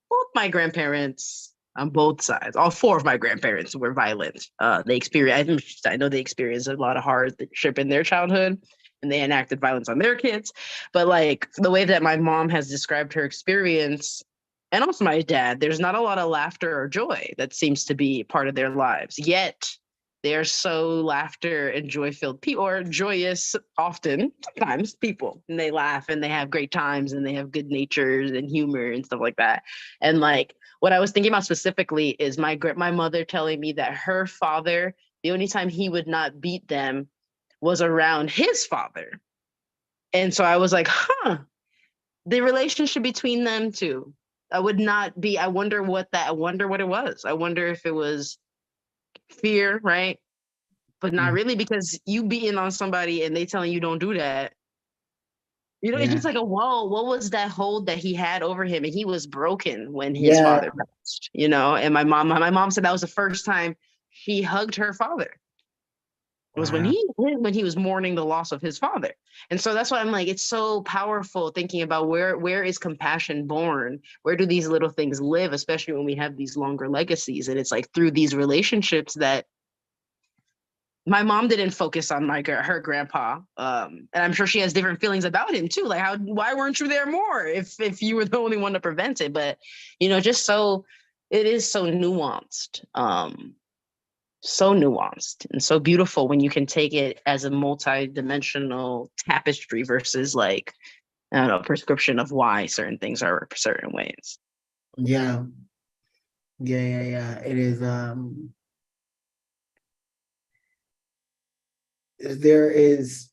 both my grandparents on both sides, all four of my grandparents were violent. I know they experienced a lot of hardship in their childhood, and they enacted violence on their kids. But like the way that my mom has described her experience, and also my dad, there's not a lot of laughter or joy that seems to be part of their lives. Yet they're so laughter and joy-filled people, or joyous often, sometimes people, and they laugh and they have great times and they have good natures and humor and stuff like that. And like what I was thinking about specifically is my mother telling me that her father, the only time he would not beat them was around his father. And so I was like, the relationship between them two. I wonder what it was. I wonder if it was fear, right? But not really, because you beating on somebody and they telling you don't do that. It's just like, whoa, what was that hold that he had over him? And he was broken when his father passed, and my mom said that was the first time she hugged her father. It was when he was mourning the loss of his father. And so that's why I'm like, it's so powerful thinking about where is compassion born? Where do these little things live, especially when we have these longer legacies? And it's like through these relationships that my mom didn't focus on her grandpa. And I'm sure she has different feelings about him too. Like, why weren't you there more if you were the only one to prevent it? But, just so it is so nuanced. So nuanced and so beautiful when you can take it as a multi-dimensional tapestry versus like, I don't know, prescription of why certain things are certain ways. Yeah. It is. There is,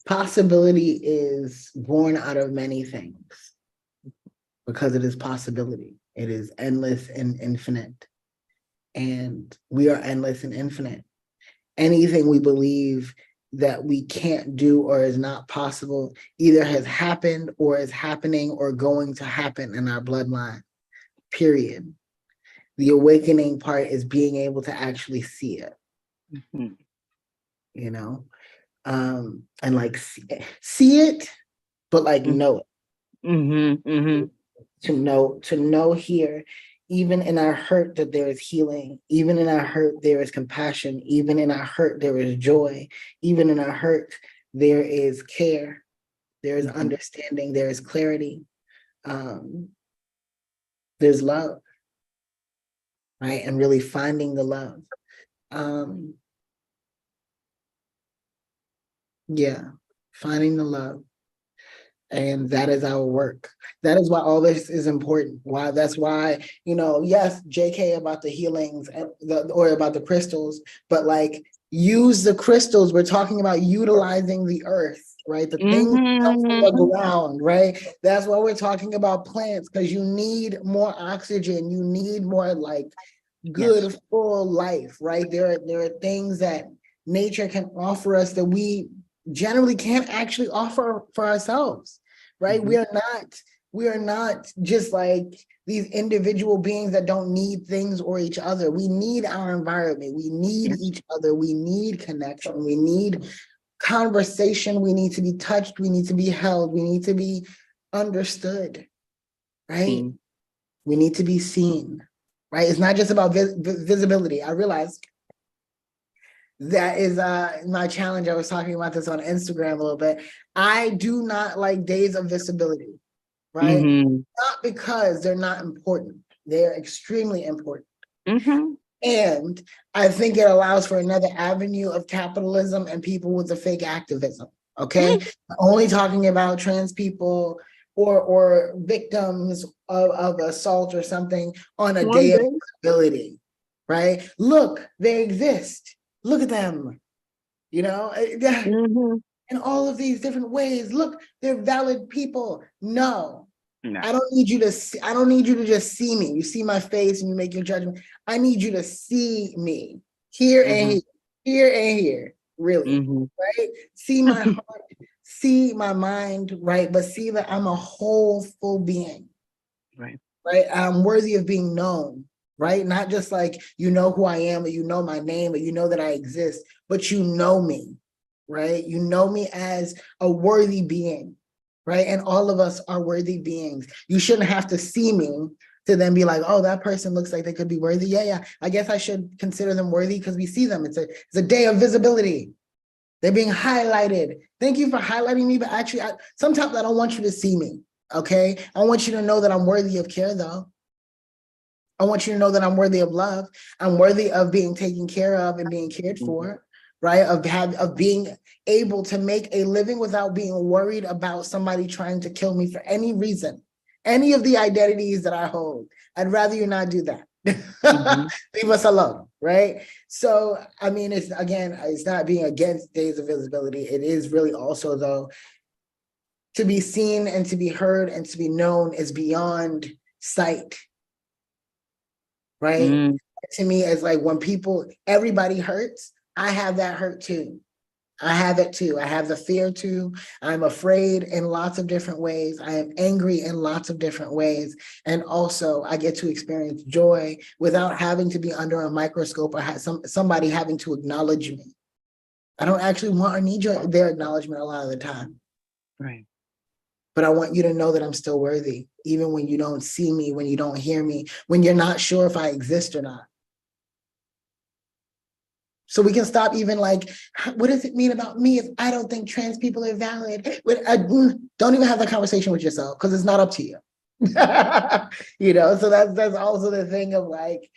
possibility is born out of many things because it is possibility. It is endless and infinite. And we are endless and infinite. Anything we believe that we can't do or is not possible either has happened or is happening or going to happen in our bloodline, period. The awakening part is being able to actually see it, Mhm. you know, and like see it, but like know it. Mhm. Mhm. To know here, even in our hurt, that there is healing, even in our hurt there is compassion, even in our hurt there is joy, even in our hurt there is care, there is Mhm. understanding, there is clarity, um, there's love, right? And really finding the love. um yeah, finding the love. And that is our work. That is why all this is important. Why that's why, yes, JK about the healings and or about the crystals, but like use the crystals. We're talking about utilizing the earth, right? The things that come from the Mhm. ground, right? That's why we're talking about plants, because you need more oxygen, you need more like Yes. good full life, right? There are things that nature can offer us that we generally can't actually offer for ourselves, right? Mhm. We are not just like these individual beings that don't need things or each other. We need our environment, we need Yes. each other, we need connection, we need conversation, we need to be touched, we need to be held, we need to be understood, right? Seen. We need to be seen, right? It's not just about visibility. I realize that is my challenge. I was talking about this on Instagram a little bit. I do not like days of visibility, right? Mhm. Not because they're not important. They're extremely important. Mhm. And I think it allows for another avenue of capitalism and people with the fake activism. Okay. Only talking about trans people or victims of assault or something on a One day of day. visibility, right? Look, they exist. Look at them, Mhm. in all of these different ways. Look, they're valid people. No, No. I don't need you to see, I don't need you to just see me. You see my face and you make your judgment. I need you to see me here and Mhm. here and here, really, Mhm. right? See my heart, see my mind, right? But see that I'm a whole full being, Right. right? I'm worthy of being known, right? Not just like you know who I am, or you know my name, or you know that I exist, but you know me, right? You know me as a worthy being, right? And all of us are worthy beings. You shouldn't have to see me to then be like, oh, that person looks like they could be worthy. Yeah, yeah. I guess I should consider them worthy because we see them. It's a day of visibility. They're being highlighted. Thank you for highlighting me, but actually, sometimes I don't want you to see me. Okay, I want you to know that I'm worthy of care, though. I want you to know that I'm worthy of love. I'm worthy of being taken care of and being cared Mhm. for, right? Of being able to make a living without being worried about somebody trying to kill me for any reason, any of the identities that I hold. I'd rather you not do that. Mhm. Leave us alone, right? So, I mean, it's not being against days of visibility. It is really also, though, to be seen and to be heard and to be known is beyond sight, right? Mm. To me, it's like when everybody hurts, I have that hurt too. I have it too. I have the fear too. I'm afraid in lots of different ways. I am angry in lots of different ways. And also, I get to experience joy without having to be under a microscope or somebody having to acknowledge me. I don't actually want or need their acknowledgement a lot of the time. Right. But I want you to know that I'm still worthy, even when you don't see me, when you don't hear me, when you're not sure if I exist or not. So we can stop even like, what does it mean about me if I don't think trans people are valid? Don't even have that conversation with yourself because it's not up to you. So that's also the thing of like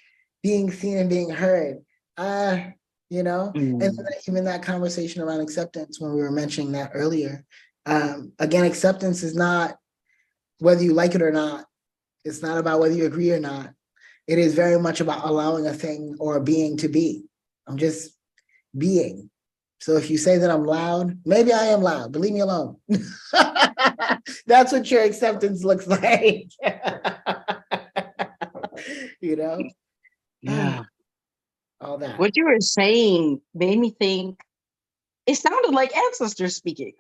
being seen and being heard. Uh, and Mm. even that conversation around acceptance when we were mentioning that earlier. Again, acceptance is not whether you like it or not. It's not about whether you agree or not. It is very much about allowing a thing or a being to be. I'm just being. So if you say that I'm loud, maybe I am loud, but leave me alone. That's what your acceptance looks like. you know, Yeah. all that. What you were saying made me think it sounded like ancestors speaking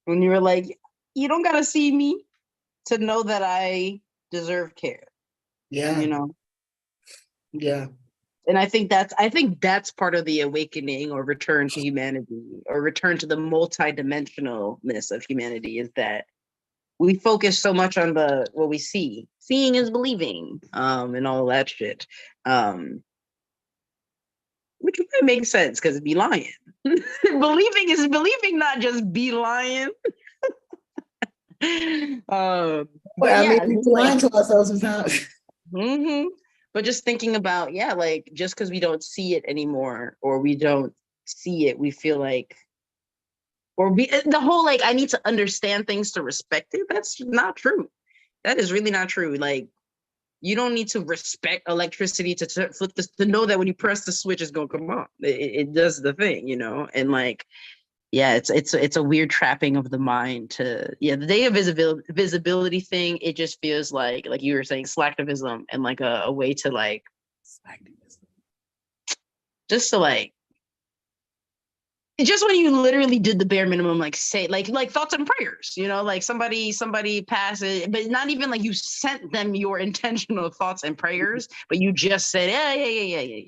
when you were like, you don't gotta see me to know that I deserve care. Yeah. You know? Yeah. And I think that's part of the awakening or return to humanity or return to the multidimensionalness of humanity, is that we focus so much on what we see. Seeing is believing, and all that shit. Which might make sense because be lying. Believing is believing, not just be lying. But I mean, yeah, we're just lying to ourselves sometimes. mm-hmm. But just thinking about, yeah, like just because we don't see it anymore or we don't see it, we feel like, or the whole like, I need to understand things to respect it. That's not true. That is really not true. Like, you don't need to respect electricity to flip this, to know that when you press the switch, it's gonna come on. It does the thing, you know. And like, yeah, it's a weird trapping of the mind to, yeah, the day of visibility thing. It just feels like you were saying, slacktivism, and like a way to like, just to like, just when you literally did the bare minimum, like say like thoughts and prayers, you know, like somebody passed it, but not even like you sent them your intentional thoughts and prayers, but you just said, yeah.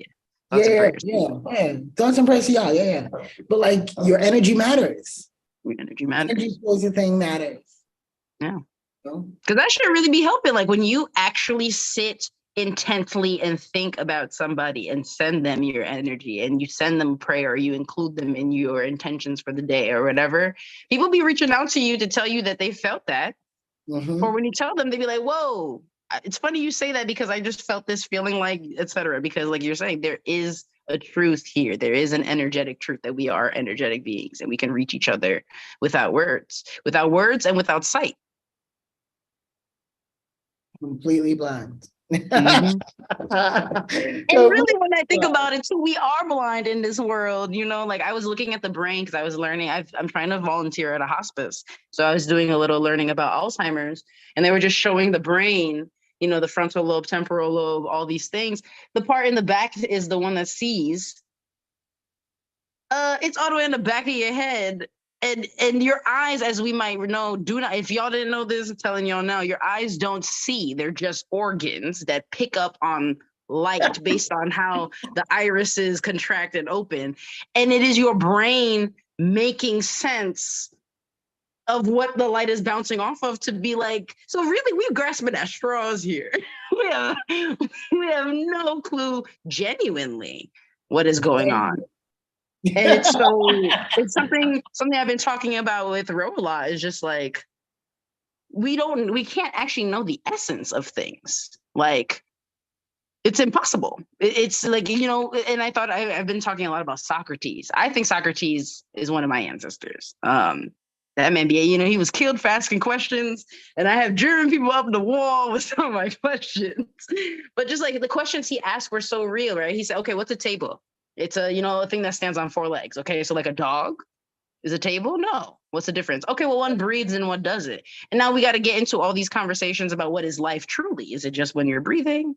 Thoughts and prayers. Yeah. Thoughts and prayers, yeah. But like your energy matters. Energy matters. Energy exposure thing matters. Yeah. Because that should really be helping. Like when you actually sit intently and think about somebody and send them your energy and you send them prayer, or you include them in your intentions for the day or whatever, people be reaching out to you to tell you that they felt that. Mm-hmm. Or when you tell them, they be like, whoa, it's funny you say that because I just felt this feeling, like, etc. Because like you're saying, there is a truth here. There is an energetic truth that we are energetic beings and we can reach each other without words and without sight. Completely blind. Mm-hmm. And really, when I think about it too, we are blind in this world, you know. Like I was looking at the brain because I was learning, I'm trying to volunteer at a hospice, so I was doing a little learning about Alzheimer's, and they were just showing the brain, you know, the frontal lobe, temporal lobe, all these things. The part in the back is the one that sees. It's all the way in the back of your head. And your eyes, as we might know, do not, if y'all didn't know this, I'm telling y'all now, your eyes don't see. They're just organs that pick up on light based on how the irises contract and open. And it is your brain making sense of what the light is bouncing off of to be like, so really we're grasping at straws here. we have no clue genuinely what is going on. And it's something I've been talking about with Rola, is just like, we can't actually know the essence of things. Like, it's impossible. It's like, you know, and I thought I've been talking a lot about Socrates. I think Socrates is one of my ancestors. That man, you know, he was killed for asking questions, and I have driven people up the wall with some of my questions. But just like the questions he asked were so real, right? He said, okay, what's a table? It's a, you know, a thing that stands on 4 legs. Okay, so like a dog is a table? No. What's the difference? Okay, well, one breathes and one doesn't. And now we got to get into all these conversations about what is life truly. Is it just when you're breathing?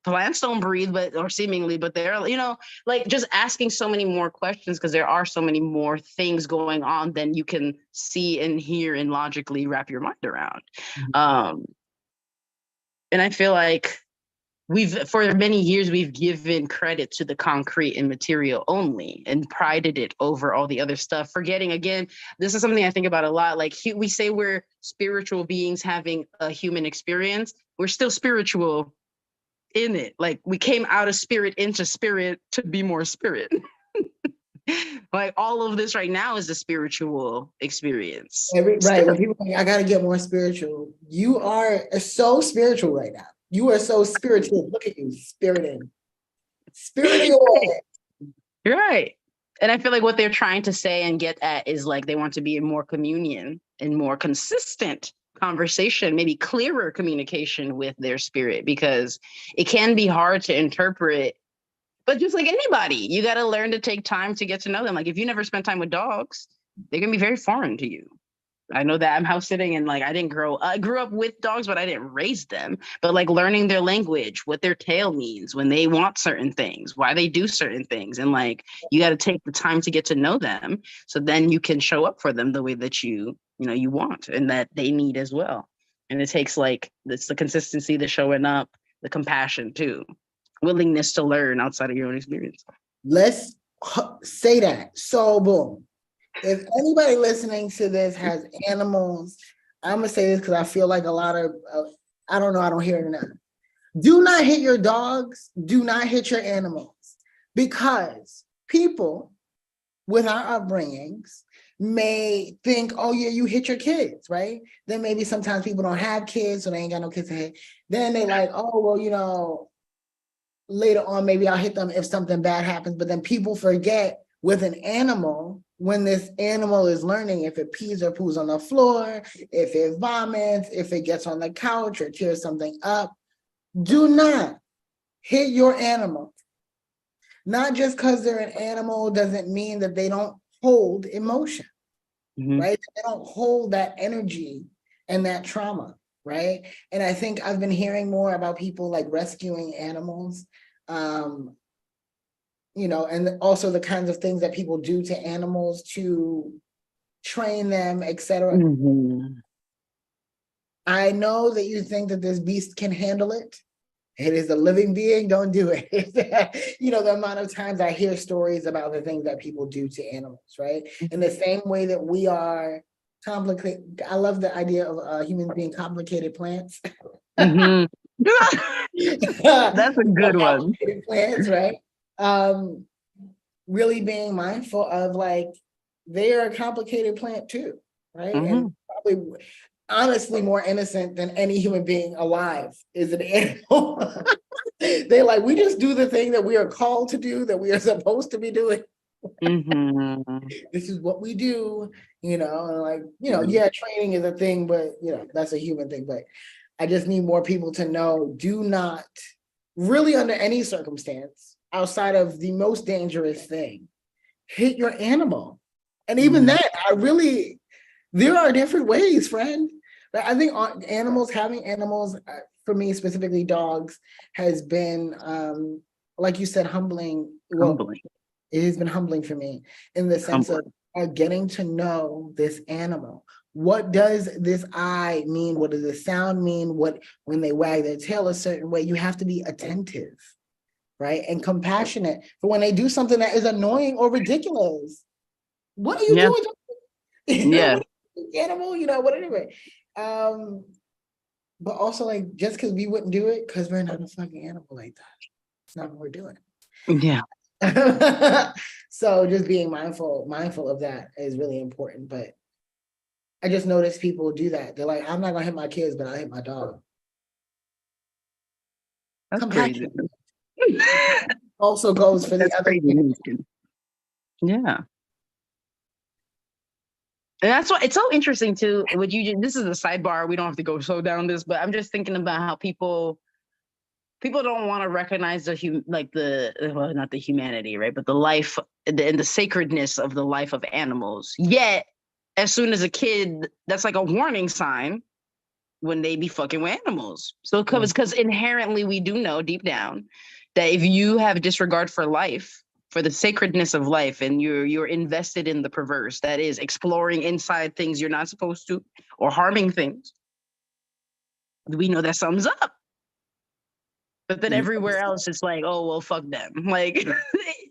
Plants don't breathe, or seemingly, but they're, you know, like just asking so many more questions because there are so many more things going on than you can see and hear and logically wrap your mind around. And I feel like for many years, we've given credit to the concrete and material only and prided it over all the other stuff, forgetting, again, this is something I think about a lot. Like we say we're spiritual beings having a human experience. We're still spiritual in it. Like we came out of spirit into spirit to be more spirit. Like all of this right now is a spiritual experience. Right. When people think I gotta get more spiritual, you are so spiritual right now. You are so spiritual. Look at you, spiriting away. You're right. And I feel like what they're trying to say and get at is like they want to be in more communion and more consistent conversation, maybe clearer communication with their spirit, because it can be hard to interpret. But just like anybody, you got to learn to take time to get to know them. Like if you never spend time with dogs, they can be very foreign to you. I know that I'm house sitting and like I grew up with dogs, but I didn't raise them. But like learning their language, what their tail means when they want certain things, why they do certain things. And like you got to take the time to get to know them. So then you can show up for them the way that you want and that they need as well. And it takes like it's the consistency, the showing up, the compassion too, willingness to learn outside of your own experience. Let's say that. So boom. If anybody listening to this has animals, I'm gonna say this because I feel like a lot of I don't know, I don't hear it enough. Do not hit your dogs, do not hit your animals, because people with our upbringings may think, oh yeah, you hit your kids, right? Then maybe sometimes people don't have kids, so they ain't got no kids to hit. Then they like, oh, well, later on, maybe I'll hit them if something bad happens. But then people forget with an animal, when this animal is learning, if it pees or poos on the floor, if it vomits, if it gets on the couch or tears something up, do not hit your animal. Not just because they're an animal doesn't mean that they don't hold emotion, right? They don't hold that energy and that trauma, right? And I think I've been hearing more about people like rescuing animals, and also the kinds of things that people do to animals to train them, etc. I know that you think that this beast can handle it. It is a living being, don't do it. The amount of times I hear stories about the things that people do to animals, right? In the same way that we are complicated. I love the idea of humans being complicated plants. That's a good one. Plants, right? Really being mindful of like, they are a complicated plant too, right? And probably honestly more innocent than any human being alive is an animal. They're like, we just do the thing that we are called to do, that we are supposed to be doing. This is what we do, yeah, training is a thing, but that's a human thing. But I just need more people to know, do not really under any circumstance outside of the most dangerous thing, hit your animal. And even that, there are different ways, friend. But I think having animals, for me specifically dogs, has been, like you said, humbling. Humbling. It has been humbling for me in the sense of getting to know this animal. What does this eye mean? What does the sound mean? When they wag their tail a certain way, you have to be attentive, right? And compassionate for when they do something that is annoying or ridiculous. What are you doing? Yeah. Animal, whatever. But also like, just because we wouldn't do it, because we're not a fucking animal like that. It's not what we're doing. Yeah. So just being mindful of that is really important. But I just noticed people do that. They're like, I'm not gonna hit my kids, but I'll hit my dog. That's crazy. Also goes for the other. Yeah. And that's why it's so interesting too. This is a sidebar. We don't have to go so down this, but I'm just thinking about how people don't want to recognize not the humanity, right? But the life and the sacredness of the life of animals. Yet, as soon as a kid, that's like a warning sign when they be fucking with animals. So because inherently we do know deep down that if you have disregard for life, for the sacredness of life, and you're invested in the perverse, that is exploring inside things you're not supposed to, or harming things, we know that sums up. But then everywhere else, it's like, oh well, fuck them. Like,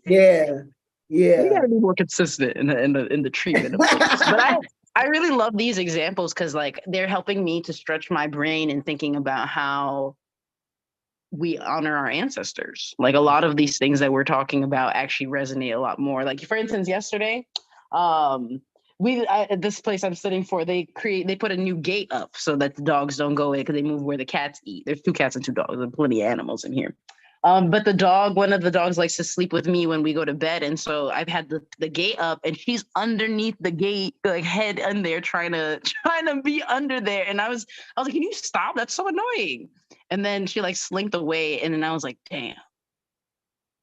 yeah, we gotta be more consistent in the treatment of things. But I really love these examples because like they're helping me to stretch my brain and thinking about how we honor our ancestors. Like a lot of these things that we're talking about actually resonate a lot more. Like for instance, yesterday, at this place I'm sitting for, they put a new gate up so that the dogs don't go in because they move where the cats eat. There's 2 cats and 2 dogs. There's plenty of animals in here. But one of the dogs likes to sleep with me when we go to bed. And so I've had the gate up and she's underneath the gate, like head in there, trying to be under there. And I was like, can you stop? That's so annoying. And then she like slinked away. And then I was like, damn,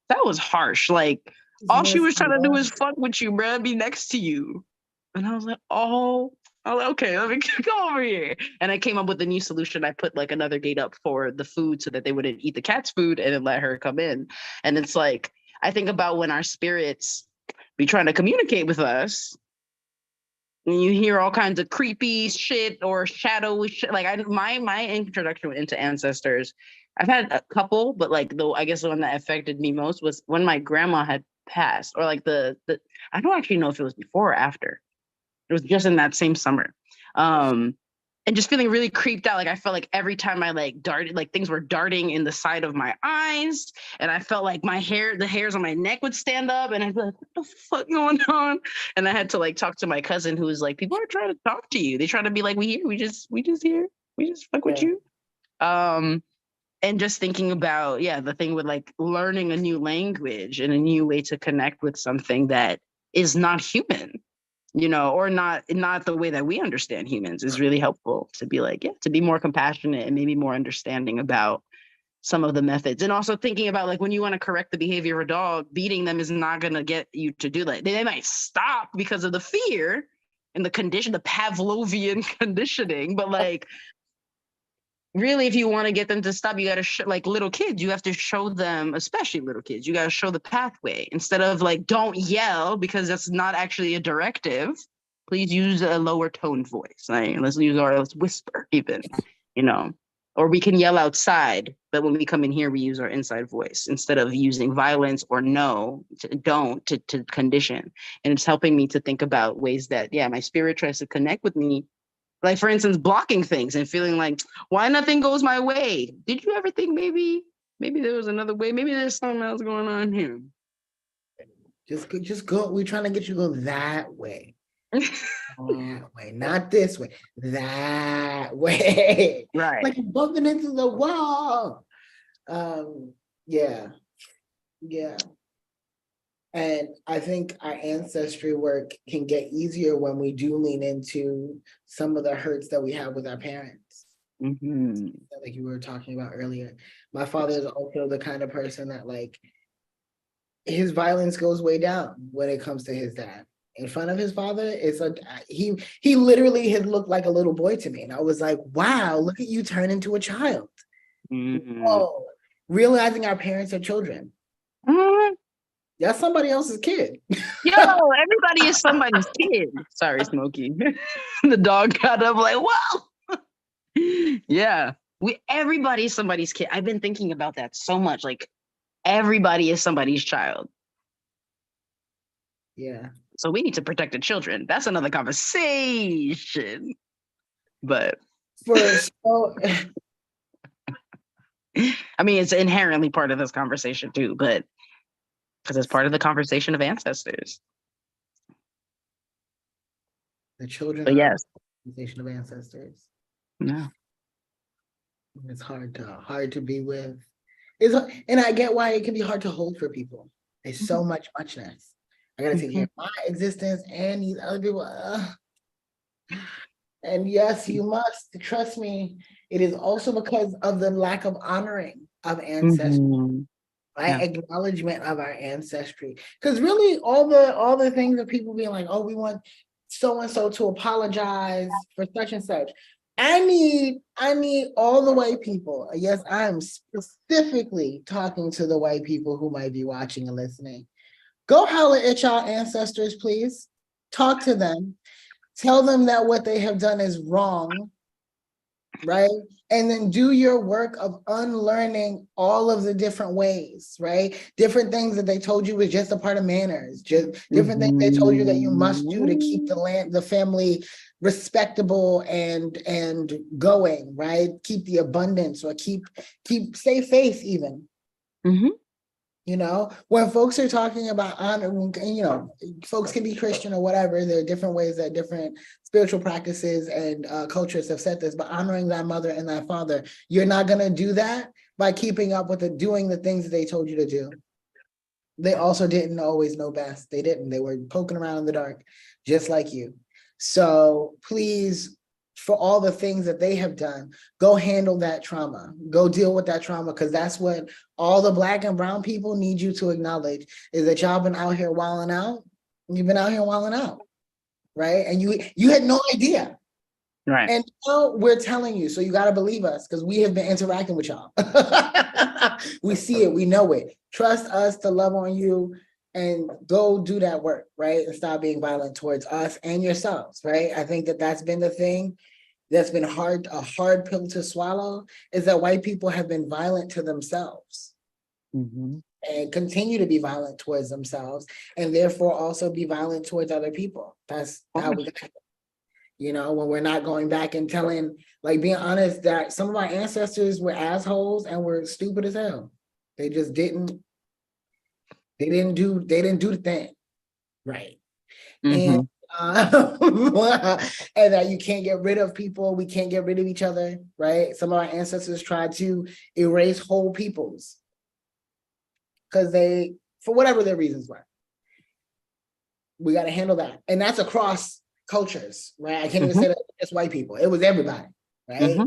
that was harsh. Like all she was trying to do is fuck with you, bro, be next to you. And I was like, oh I'm like, okay, let me come over here. And I came up with a new solution. I put like another gate up for the food so that they wouldn't eat the cat's food and then let her come in. And it's like, I think about when our spirits be trying to communicate with us, and you hear all kinds of creepy shit or shadowy shit. Like my introduction into ancestors, I've had a couple, but like though I guess the one that affected me most was when my grandma had passed, or like the I don't actually know if it was before or after. It was just in that same summer. And just feeling really creeped out. Like I felt like every time I like darted, like things were darting in the side of my eyes. And I felt like the hairs on my neck would stand up and I'd be like, what the fuck going on? And I had to like talk to my cousin who was like, people are trying to talk to you. They try to be like, we just here. We just fuck with you. And just thinking about, the thing with like learning a new language and a new way to connect with something that is not human, or not the way that we understand humans is really helpful to be like, to be more compassionate and maybe more understanding about some of the methods. And also thinking about like when you want to correct the behavior of a dog, beating them is not going to get you to do that. They might stop because of the fear and the condition, the Pavlovian conditioning, but like, really, if you want to get them to stop, you got to like little kids, you have to show them, especially little kids, you got to show the pathway instead of like, don't yell because that's not actually a directive. Please use a lower tone voice. Like, let's whisper even, or we can yell outside. But when we come in here, we use our inside voice instead of using violence or to condition. And it's helping me to think about ways that, my spirit tries to connect with me. Like, for instance, blocking things and feeling like, why nothing goes my way? Did you ever think maybe there was another way? Maybe there's something else going on here. Just go. We're trying to get you to go that way. That way, not this way. That way. Right. Like bumping into the wall. Yeah. And I think our ancestry work can get easier when we do lean into some of the hurts that we have with our parents. Mm-hmm. Like you were talking about earlier. My father is also the kind of person that like his violence goes way down when it comes to his dad. In front of his father, he literally had looked like a little boy to me. And I was like, wow, look at you turn into a child. Mm-hmm. Whoa. Realizing our parents are children. Mm-hmm. That's somebody else's kid. Yo, everybody is somebody's kid. Sorry, Smokey. The dog got up like, wow. Yeah. Everybody is somebody's kid. I've been thinking about that so much. Like, everybody is somebody's child. Yeah. So we need to protect the children. That's another conversation. But I mean, it's inherently part of this conversation too, but because it's part of the conversation of ancestors. The children but yes. Conversation of ancestors. No. It's hard to be with. And I get why it can be hard to hold for people. There's so much muchness. I gotta take care of my existence and these other people. And yes, you must trust me. It is also because of the lack of honoring of ancestry, right? Acknowledgement of our ancestry. Because really, all the things of people being like, oh, we want so and so to apologize for such and such. I need all the white people. Yes, I'm specifically talking to the white people who might be watching and listening. Go holler at y'all ancestors, please. Talk to them. Tell them that what they have done is wrong, right? And then do your work of unlearning all of the different ways, right? Different things that they told you was just a part of manners, just different things they told you that you must do to keep the family respectable and going, right? Keep the abundance or save faith even. When folks are talking about honor, folks can be Christian or whatever. There are different ways that different spiritual practices and cultures have said this, but honoring thy mother and thy father, you're not going to do that by keeping up with doing the things that they told you to do. They also didn't always know best. They didn't. They were poking around in the dark, just like you. So please, for all the things that they have done, go handle that trauma. Go deal with that trauma, because that's what all the Black and brown people need you to acknowledge, is that y'all been out here wilding out. You've been out here wilding out. right? And you had no idea. Right. And now we're telling you, so you got to believe us because we have been interacting with y'all. We see it, we know it. Trust us to love on you and go do that work, right? And stop being violent towards us and yourselves, right? I think that that's been the thing that's been a hard pill to swallow, is that white people have been violent to themselves and continue to be violent towards themselves, and therefore also be violent towards other people. That's how we got, when we're not going back and telling, like, being honest that some of our ancestors were assholes and were stupid as hell. They just didn't do the thing right. And and that you can't get rid of people, we can't get rid of each other, right? Some of our ancestors tried to erase whole peoples because they, for whatever their reasons were. We got to handle that, and that's across cultures, right? I can't even say that it's white people. It was everybody, right?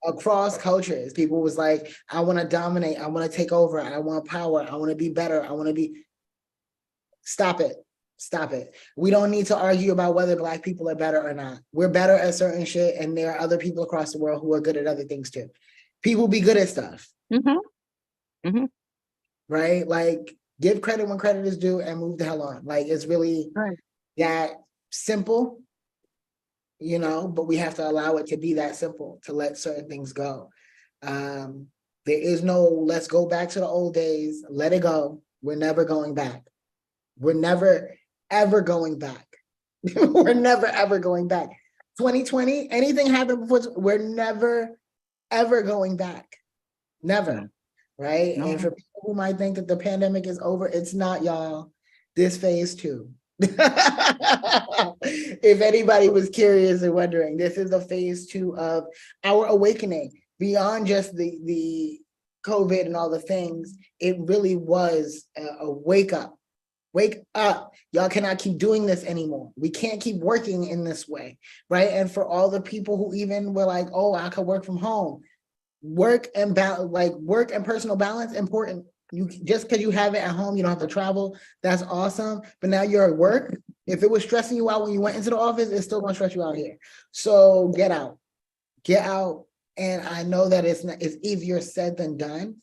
Across cultures, people was like, I want to dominate, I want to take over, I want power, I want to be better, I want to be. Stop it. We don't need to argue about whether Black people are better or not. We're better at certain shit, and there are other people across the world who are good at other things too. People be good at stuff, right? Like, give credit when credit is due and move the hell on. Like, it's really that simple, but we have to allow it to be that simple, to let certain things go. There is no, let's go back to the old days, let it go. We're never going back. We're never, ever going back. We're never, ever going back. 2020, anything happened before, we're never, ever going back. Never, right? No. And for people who might think that the pandemic is over, it's not, y'all. This phase 2. If anybody was curious and wondering, this is the phase 2 of our awakening. Beyond just the COVID and all the things, it really was a wake up. Wake up. Y'all cannot keep doing this anymore. We can't keep working in this way, right? And for all the people who even were like, oh, I could work from home. Work and personal balance, important. You just because you have it at home, you don't have to travel. That's awesome. But now you're at work. If it was stressing you out when you went into the office, it's still gonna stress you out here. So get out. And I know that it's easier said than done,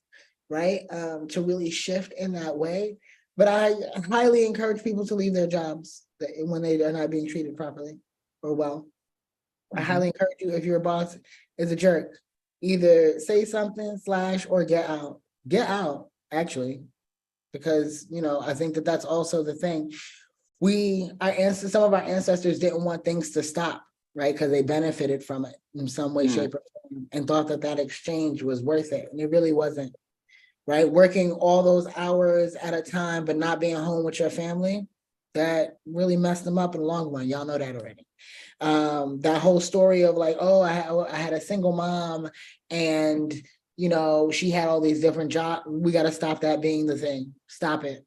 right? To really shift in that way. But I highly encourage people to leave their jobs when they are not being treated properly or well. I highly encourage you, if your boss is a jerk, either say something / or get out. Get out, actually, because I think that that's also the thing. Some of our ancestors didn't want things to stop, right? Because they benefited from it in some way, shape, or form, and thought that exchange was worth it, and it really wasn't. Right? Working all those hours at a time, but not being home with your family, that really messed them up in the long run. Y'all know that already. That whole story of like, oh, I had a single mom and, she had all these different jobs. We got to stop that being the thing. Stop it.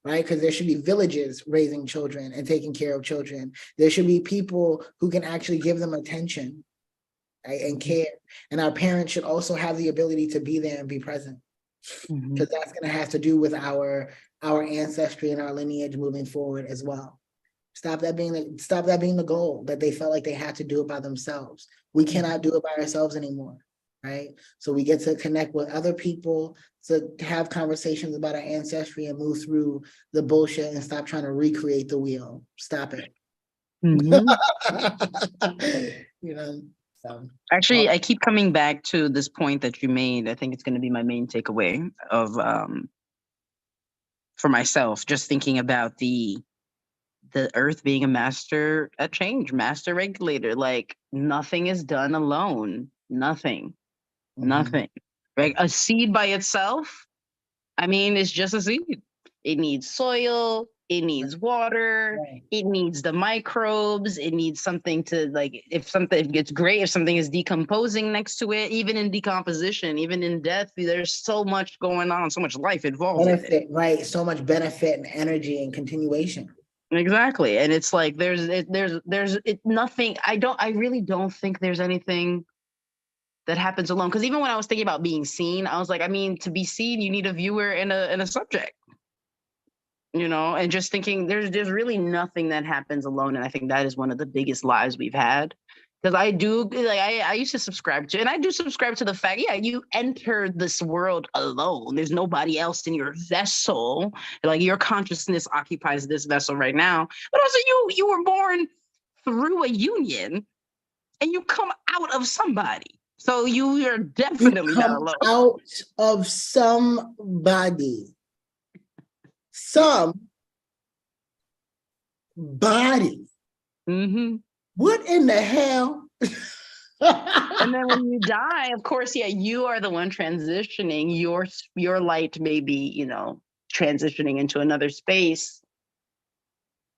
Right? Because there should be villages raising children and taking care of children. There should be people who can actually give them attention. Right, and care, and our parents should also have the ability to be there and be present, because that's going to have to do with our ancestry and our lineage moving forward as well. Stop that being the goal, that they felt like they had to do it by themselves. We cannot do it by ourselves anymore, right? So we get to connect with other people, to have conversations about our ancestry and move through the bullshit and stop trying to recreate the wheel. Stop it. Actually, I keep coming back to this point that you made. I think it's going to be my main takeaway of for myself, just thinking about the earth being a master at change, master regulator. Like, nothing is done alone. Nothing. Right? A seed by itself, it's just a seed. It needs soil, it needs water, it needs the microbes, it needs something to, like, if something gets great, if something is decomposing next to it, even in decomposition, even in death, there's so much going on, so much life involved. Benefit, right? So much benefit and energy and continuation. Exactly. And it's like there's nothing. I really don't think there's anything that happens alone. Because even when I was thinking about being seen, I was like, to be seen, you need a viewer and a subject. and just thinking there's really nothing that happens alone. And I think that is one of the biggest lies we've had. Because I do, like, I used to subscribe to, and I do subscribe to the fact, yeah, you enter this world alone. There's nobody else in your vessel. Like, your consciousness occupies this vessel right now. But also, you were born through a union, and you come out of somebody. So you are definitely not alone. Out of somebody. Somebody. Mm-hmm. What in the hell? And then when you die, of course, yeah, you are the one transitioning. Your light may be, transitioning into another space,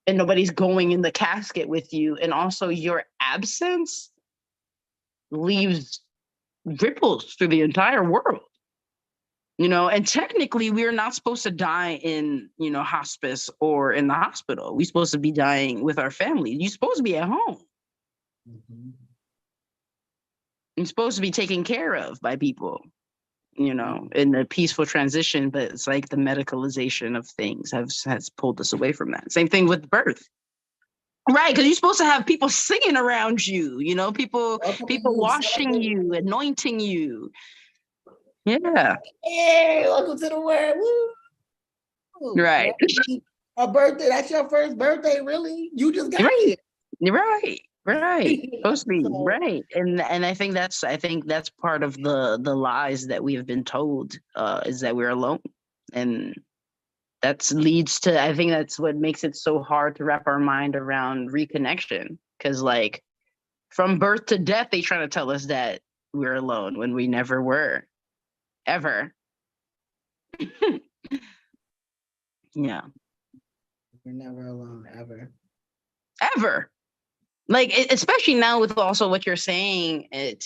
and nobody's going in the casket with you. And also, your absence leaves ripples through the entire world. And technically we're not supposed to die in, hospice or in the hospital. We're supposed to be dying with our family. You're supposed to be at home. Mm-hmm. You're supposed to be taken care of by people, in a peaceful transition. But it's like the medicalization of things has pulled us away from that. Same thing with birth. Right, because you're supposed to have people singing around you, people washing you, anointing you. Yeah. Hey, welcome to the world. Woo. Right. A birthday. That's your first birthday, really? You just got here. Right. Supposed to be right. And I think that's part of the lies that we have been told, is that we're alone. And that leads to, I think that's what makes it so hard to wrap our mind around reconnection. Because, like, from birth to death, they try to tell us that we're alone when we never were. Ever. Yeah. We're never alone, Ever. Like, especially now with also what you're saying, I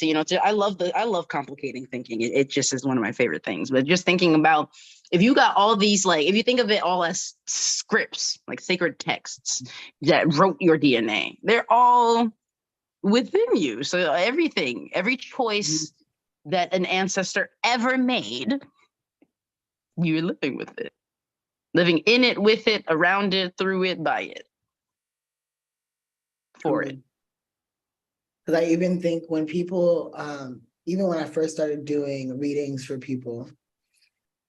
love complicating thinking. It just is one of my favorite things. But just thinking about, if you got all these, like, if you think of it all as scripts, like sacred texts that wrote your DNA, they're all within you. So every choice that an ancestor ever made, you're living with it, living in it, with it, around it, through it, by it, for it. Because I even think when people, even when I first started doing readings for people,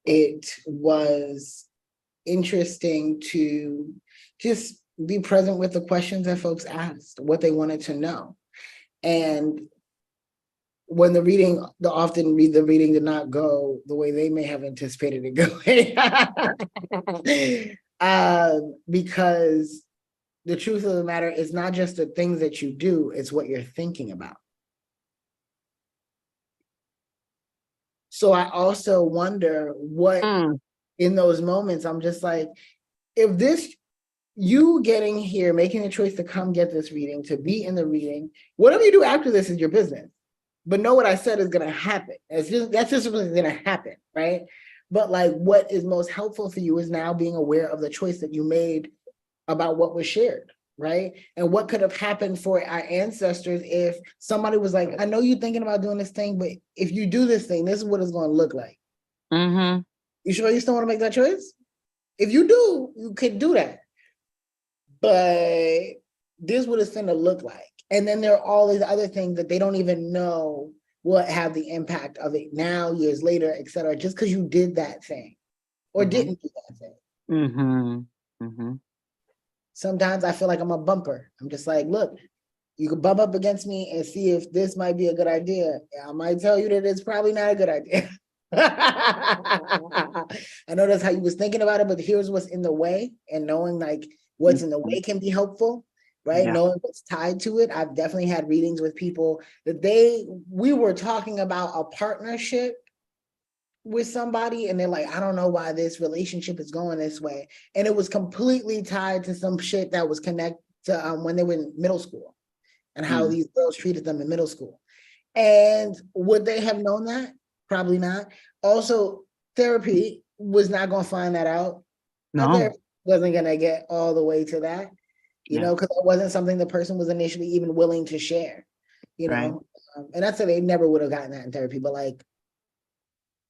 it was interesting to just be present with the questions that folks asked, what they wanted to know. And when the reading did not go the way they may have anticipated it going. Because the truth of the matter is not just the things that you do, it's what you're thinking about. So I also wonder what in those moments, I'm just like, if this, you getting here, making a choice to come get this reading, to be in the reading, whatever you do after this is your business. But know what I said is going to happen. That's just what's going to happen, right? But like, what is most helpful for you is now being aware of the choice that you made about what was shared, right? And what could have happened for our ancestors if somebody was like, I know you're thinking about doing this thing, but if you do this thing, this is what it's going to look like. Mm-hmm. You sure you still want to make that choice? If you do, you could do that. But this is what it's going to look like. And then there are all these other things that they don't even know will have the impact of it now, years later, et cetera, just because you did that thing or didn't do that thing. Mm-hmm. Mm-hmm. Sometimes I feel like I'm a bumper. I'm just like, look, you can bump up against me and see if this might be a good idea. I might tell you that it's probably not a good idea. I know that's how you was thinking about it, but here's what's in the way, and knowing like what's in the way can be helpful, right? Yeah. Knowing what's tied to it. I've definitely had readings with people that we were talking about a partnership with somebody, and they're like, I don't know why this relationship is going this way. And it was completely tied to some shit that was connected to when they were in middle school and how these girls treated them in middle school. And would they have known that? Probably not. Also, therapy was not going to find that out. No. Therapy wasn't going to get all the way to that, you know, because it wasn't something the person was initially even willing to share, you know. Right. And that's why they never would have gotten that in therapy, but like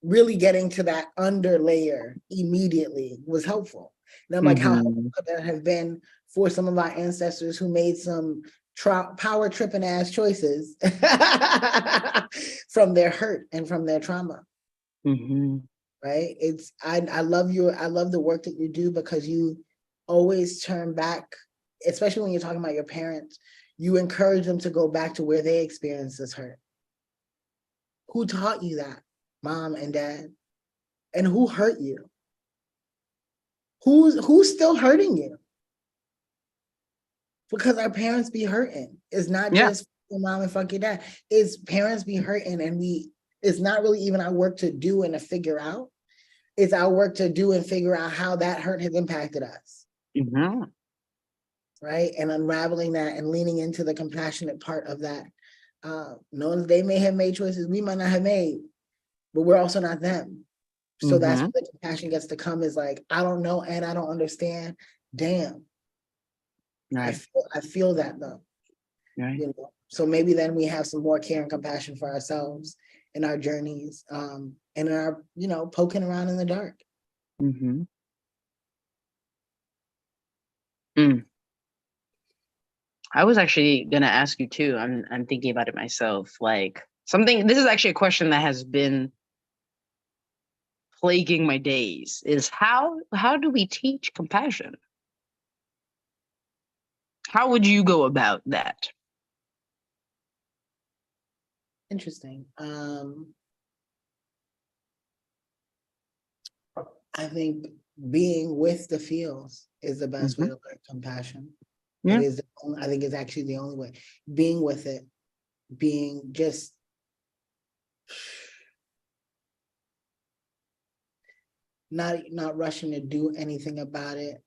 really getting to that under layer immediately was helpful. And I'm like, how Mm-hmm. could that have been for some of our ancestors who made some power tripping ass choices from their hurt and from their trauma. Mm-hmm. Right? I love I love the work that you do, because you always turn back, especially when you're talking about your parents, you encourage them to go back to where they experienced this hurt. Who taught you that? Mom and dad. And who hurt you? Who's still hurting you? Because our parents be hurting. It's not Yeah. just your mom and fuck your dad. It's parents be hurting, and it's not really even our work to do and to figure out. It's our work to do and figure out how that hurt has impacted us. Mm-hmm. Right? And unraveling that and leaning into the compassionate part of that. Knowing that they may have made choices we might not have made, but we're also not them. So that's Mm-hmm. where the compassion gets to come, is like, I don't know and I don't understand. Damn. Right. I feel that though. Right. You know, so maybe then we have some more care and compassion for ourselves in our journeys, and in our, poking around in the dark. Mm-hmm. Mm. I was actually gonna ask you too. I'm thinking about it myself. Like something. This is actually a question that has been plaguing my days. Is how do we teach compassion? How would you go about that? Interesting. I think being with the feels is the best way Mm-hmm. to learn compassion. It Yeah. is, I think it's actually the only way. Being with it, being just not rushing to do anything about it,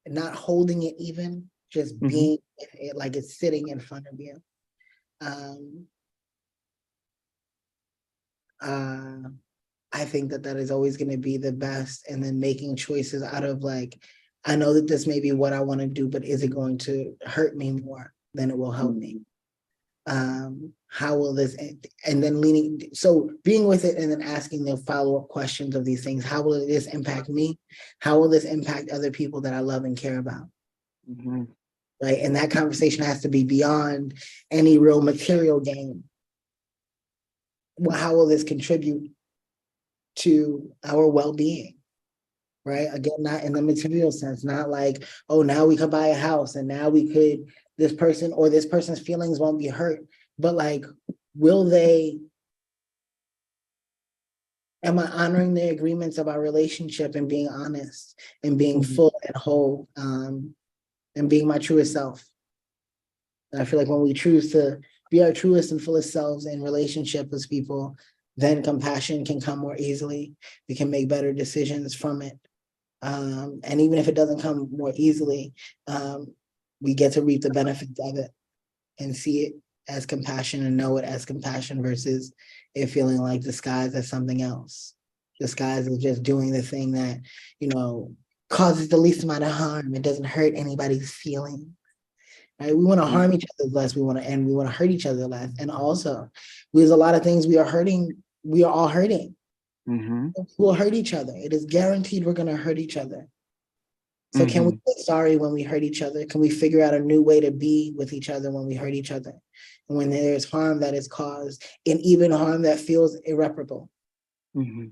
not holding it even, just Mm-hmm. being it like it's sitting in front of you. Um, I think that is always going to be the best. And then making choices out of like, I know that this may be what I want to do, but is it going to hurt me more than it will help me? How will this end? And then so being with it and then asking the follow-up questions of these things. How will this impact me? How will this impact other people that I love and care about? Mm-hmm. Right. And that conversation has to be beyond any real material gain. Well, how will this contribute to our well-being? Right. Again, not in the material sense, not like, oh, now we could buy a house and now this person's feelings won't be hurt. But like, am I honoring the agreements of our relationship and being honest and being Mm-hmm. full and whole, and being my truest self? And I feel like when we choose to be our truest and fullest selves in relationship with people, then compassion can come more easily. We can make better decisions from it. And even if it doesn't come more easily, we get to reap the benefits of it and see it as compassion and know it as compassion versus it feeling like disguised as something else. Disguised as just doing the thing that, causes the least amount of harm. It doesn't hurt anybody's feelings. Right? We want to harm each other less. We want to hurt each other less. And also, there's a lot of things we are all hurting. Mm-hmm. We'll hurt each other. It is guaranteed we're going to hurt each other. So can we Mm-hmm. say sorry when we hurt each other? Can we figure out a new way to be with each other when we hurt each other? And when there's harm that is caused, and even harm that feels irreparable, Mm-hmm.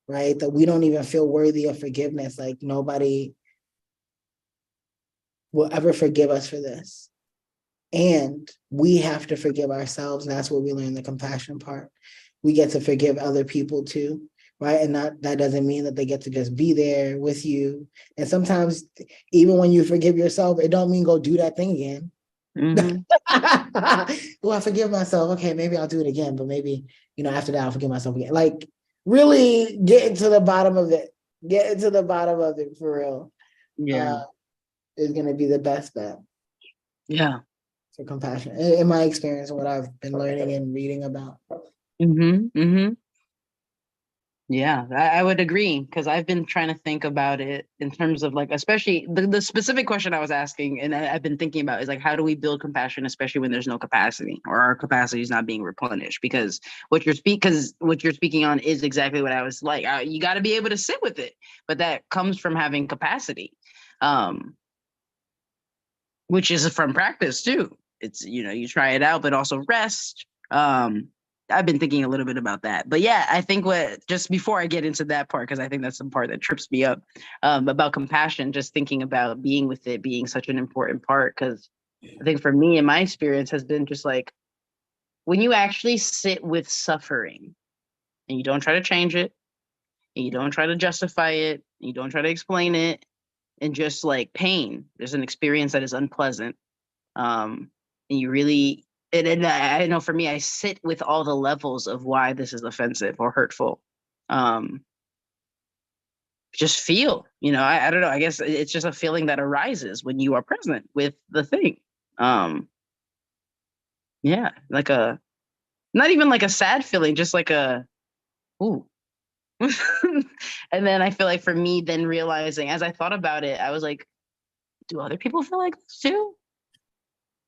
right? That we don't even feel worthy of forgiveness. Like nobody will ever forgive us for this. And we have to forgive ourselves. And that's where we learn the compassion part. We get to forgive other people too, right? And that doesn't mean that they get to just be there with you. And sometimes even when you forgive yourself, it don't mean go do that thing again. Mm-hmm. Well, I forgive myself. Okay, maybe I'll do it again, but maybe, after that I'll forgive myself again. Like really getting to the bottom of it. Getting to the bottom of it for real. Yeah. Is gonna be the best bet. Yeah. For compassion, in my experience, what I've been learning and reading about. Mm-hmm. Mm-hmm. Yeah, I would agree because I've been trying to think about it in terms of like, especially the specific question I was asking and I've been thinking about is like, how do we build compassion, especially when there's no capacity or our capacity is not being replenished? Because what you're speaking on is exactly what I was like. You got to be able to sit with it, but that comes from having capacity, um, which is from practice too. It's you try it out, but also rest. I've been thinking a little bit about that. But yeah, I think what just before I get into that part, because I think that's the part that trips me up, about compassion, just thinking about being with it being such an important part. Because I think for me, in my experience, has been just like when you actually sit with suffering and you don't try to change it, and you don't try to justify it, and you don't try to explain it, and just like pain, there's an experience that is unpleasant. And you really and I know for me, I sit with all the levels of why this is offensive or hurtful. Um, just feel, I don't know. I guess it's just a feeling that arises when you are present with the thing. Um, yeah, like a not even like a sad feeling, just like a ooh. And then I feel like for me, then realizing as I thought about it, I was like, do other people feel like this too?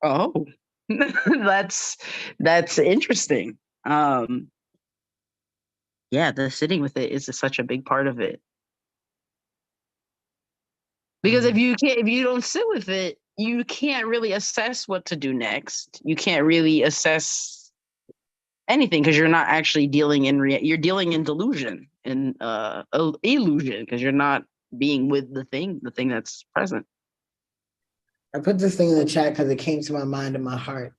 Oh, that's that's interesting. Yeah, the sitting with it is such a big part of it. Because Mm. if you don't sit with it, you can't really assess what to do next. You can't really assess anything because you're not actually dealing in you're dealing in delusion and illusion because you're not being with the thing that's present. I put this thing in the chat because it came to my mind and my heart.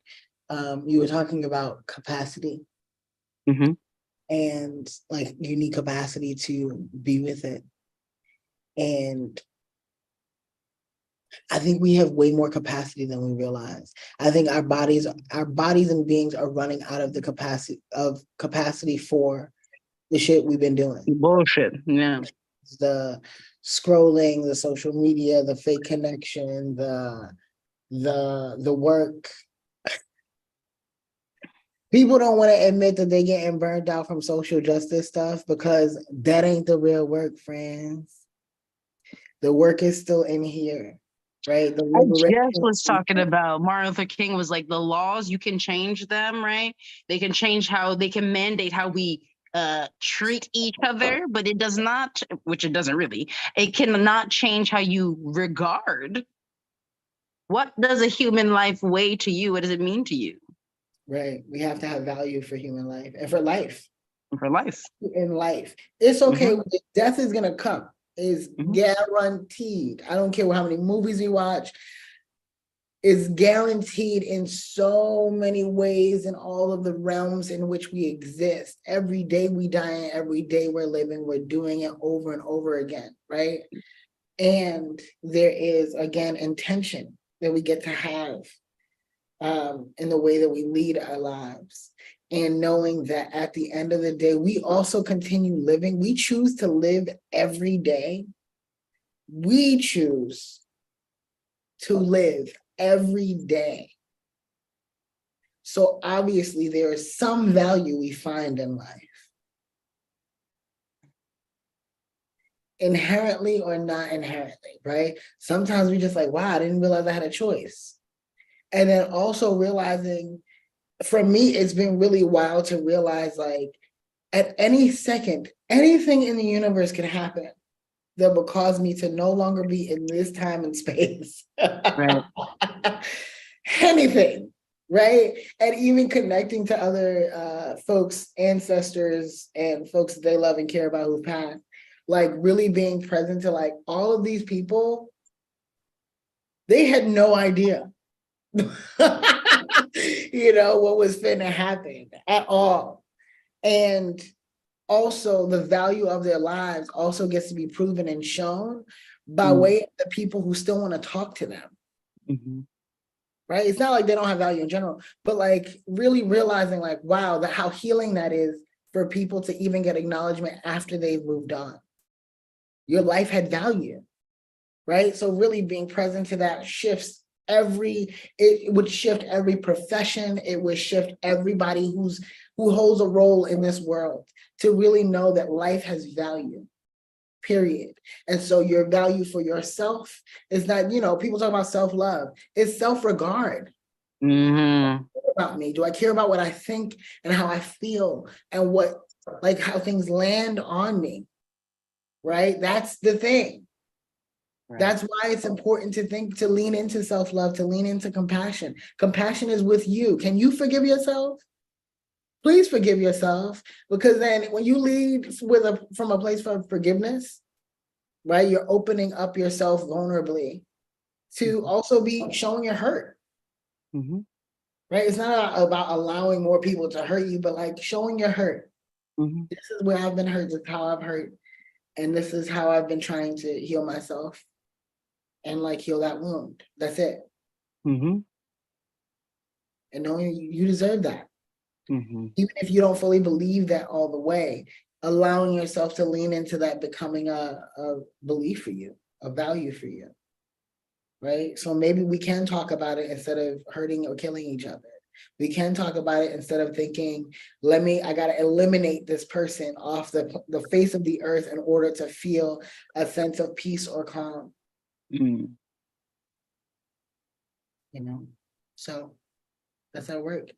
You were talking about capacity Mm-hmm. and like unique capacity to be with it. And I think we have way more capacity than we realize. I think our bodies and beings are running out of the capacity for the shit we've been doing. Bullshit. Yeah. The scrolling, the social media, the fake connection, the work. People don't want to admit that they're getting burned out from social justice stuff because that ain't the real work, friends. The work is still in here, right? The I just liberation. was talking about Martin Luther King was like the laws, you can change them, right? They can change how they can mandate how we treat each other, but it does not, which it doesn't really, it cannot change how you regard. What does a human life weigh to you? What does it mean to you? Right. We have to have value for human life and for life. For life. In life. It's okay. Mm-hmm. Death is gonna come. Is guaranteed. I don't care how many movies we watch. Is guaranteed in so many ways in all of the realms in which we exist. Every day we die, every day we're living, we're doing it over and over again, right? And there is, again, intention that we get to have in the way that we lead our lives. And knowing that at the end of the day, we also continue living. We choose to live every day. We choose to live every day. So obviously there is some value we find in life. Inherently or not inherently, right? Sometimes we just like, wow, I didn't realize I had a choice. And then also realizing, for me, it's been really wild to realize like at any second, anything in the universe can happen that will cause me to no longer be in this time and space. Right. Anything, right? And even connecting to other folks, ancestors, and folks that they love and care about who've passed, like really being present to like all of these people, they had no idea, what was finna happen at all. And also the value of their lives also gets to be proven and shown by way of the people who still want to talk to them. Mm-hmm. Right? It's not like they don't have value in general, but like really realizing like, wow, how healing that is for people to even get acknowledgement after they've moved on. Your life had value, right? So really being present to that shifts it would shift every profession. It would shift everybody who holds a role in this world to really know that life has value, period. And so your value for yourself is not, people talk about self-love. It's self-regard. About me? Do I care about what I think and how I feel and how things land on me? Right? That's the thing. Right. That's why it's important to lean into self-love, to lean into compassion. Compassion is with you. Can you forgive yourself? Please forgive yourself, because then when you lead from a place of forgiveness, right, you're opening up yourself vulnerably to also be showing your hurt. Right? It's not about allowing more people to hurt you, but like showing your hurt. This is where I've been hurt, this is how I've hurt, and this is how I've been trying to heal myself and like heal that wound. That's it. And knowing you deserve that. Even if you don't fully believe that all the way, allowing yourself to lean into that becoming a belief for you, a value for you. Right? So maybe we can talk about it instead of hurting or killing each other. We can talk about it instead of thinking, I got to eliminate this person off the face of the earth in order to feel a sense of peace or calm. So that's how it works.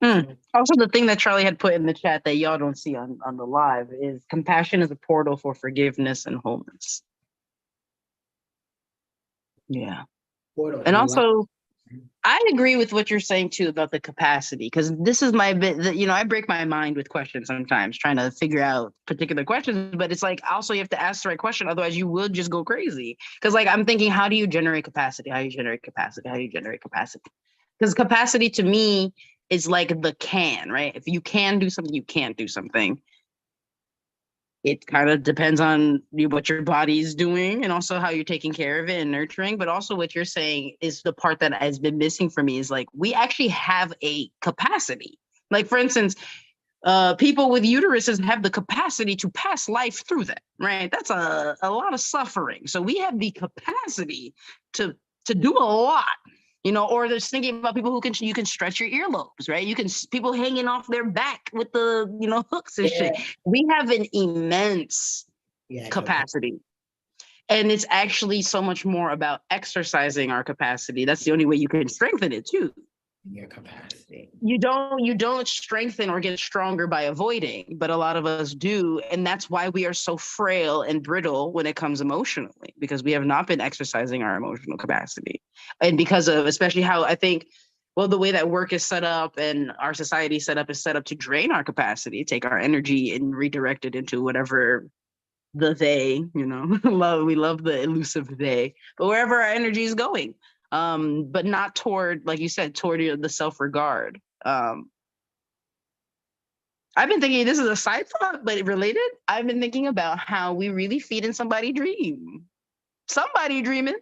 Also, the thing that Charlie had put in the chat that y'all don't see on the live is compassion is a portal for forgiveness and wholeness. Yeah. Portal. And also, I agree with what you're saying too about the capacity, because this is my bit that, I break my mind with questions sometimes trying to figure out particular questions, but it's like also you have to ask the right question. Otherwise you will just go crazy. Because like, I'm thinking, how do you generate capacity? How do you generate capacity? How do you generate capacity? Because capacity to me is like the can, right? If you can do something, you can't do something. It kind of depends on what your body's doing and also how you're taking care of it and nurturing. But also what you're saying is the part that has been missing for me is like, we actually have a capacity. Like, for instance, people with uteruses have the capacity to pass life through that, right? That's a lot of suffering. So we have the capacity to do a lot. Or there's thinking about people you can stretch your earlobes, right? People hanging off their back with the, hooks and shit. We have an immense capacity. And it's actually so much more about exercising our capacity. That's the only way you can strengthen it too. Your capacity. You don't strengthen or get stronger by avoiding, but a lot of us do. And that's why we are so frail and brittle when it comes emotionally, because we have not been exercising our emotional capacity. And because of especially how I think, the way that work is set up and our society is set up to drain our capacity, take our energy and redirect it into whatever the they, we love the elusive they, but wherever our energy is going. But not toward, like you said, toward the self-regard. I've been thinking, this is a side thought, but related. I've been thinking about how we really feed in somebody's dream. Somebody dreaming.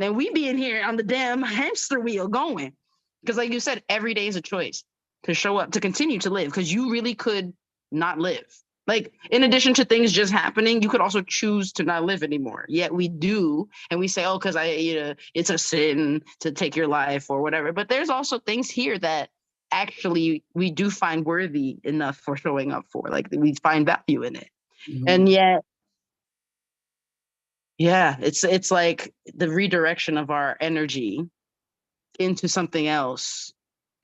And we be in here on the damn hamster wheel going. Because like you said, every day is a choice to show up, to continue to live, because you really could not live. Like, in addition to things just happening, you could also choose to not live anymore. Yet we do, and we say, because it's a sin to take your life or whatever. But there's also things here that actually we do find worthy enough for showing up for. Like, we find value in it. And yet, it's like the redirection of our energy into something else.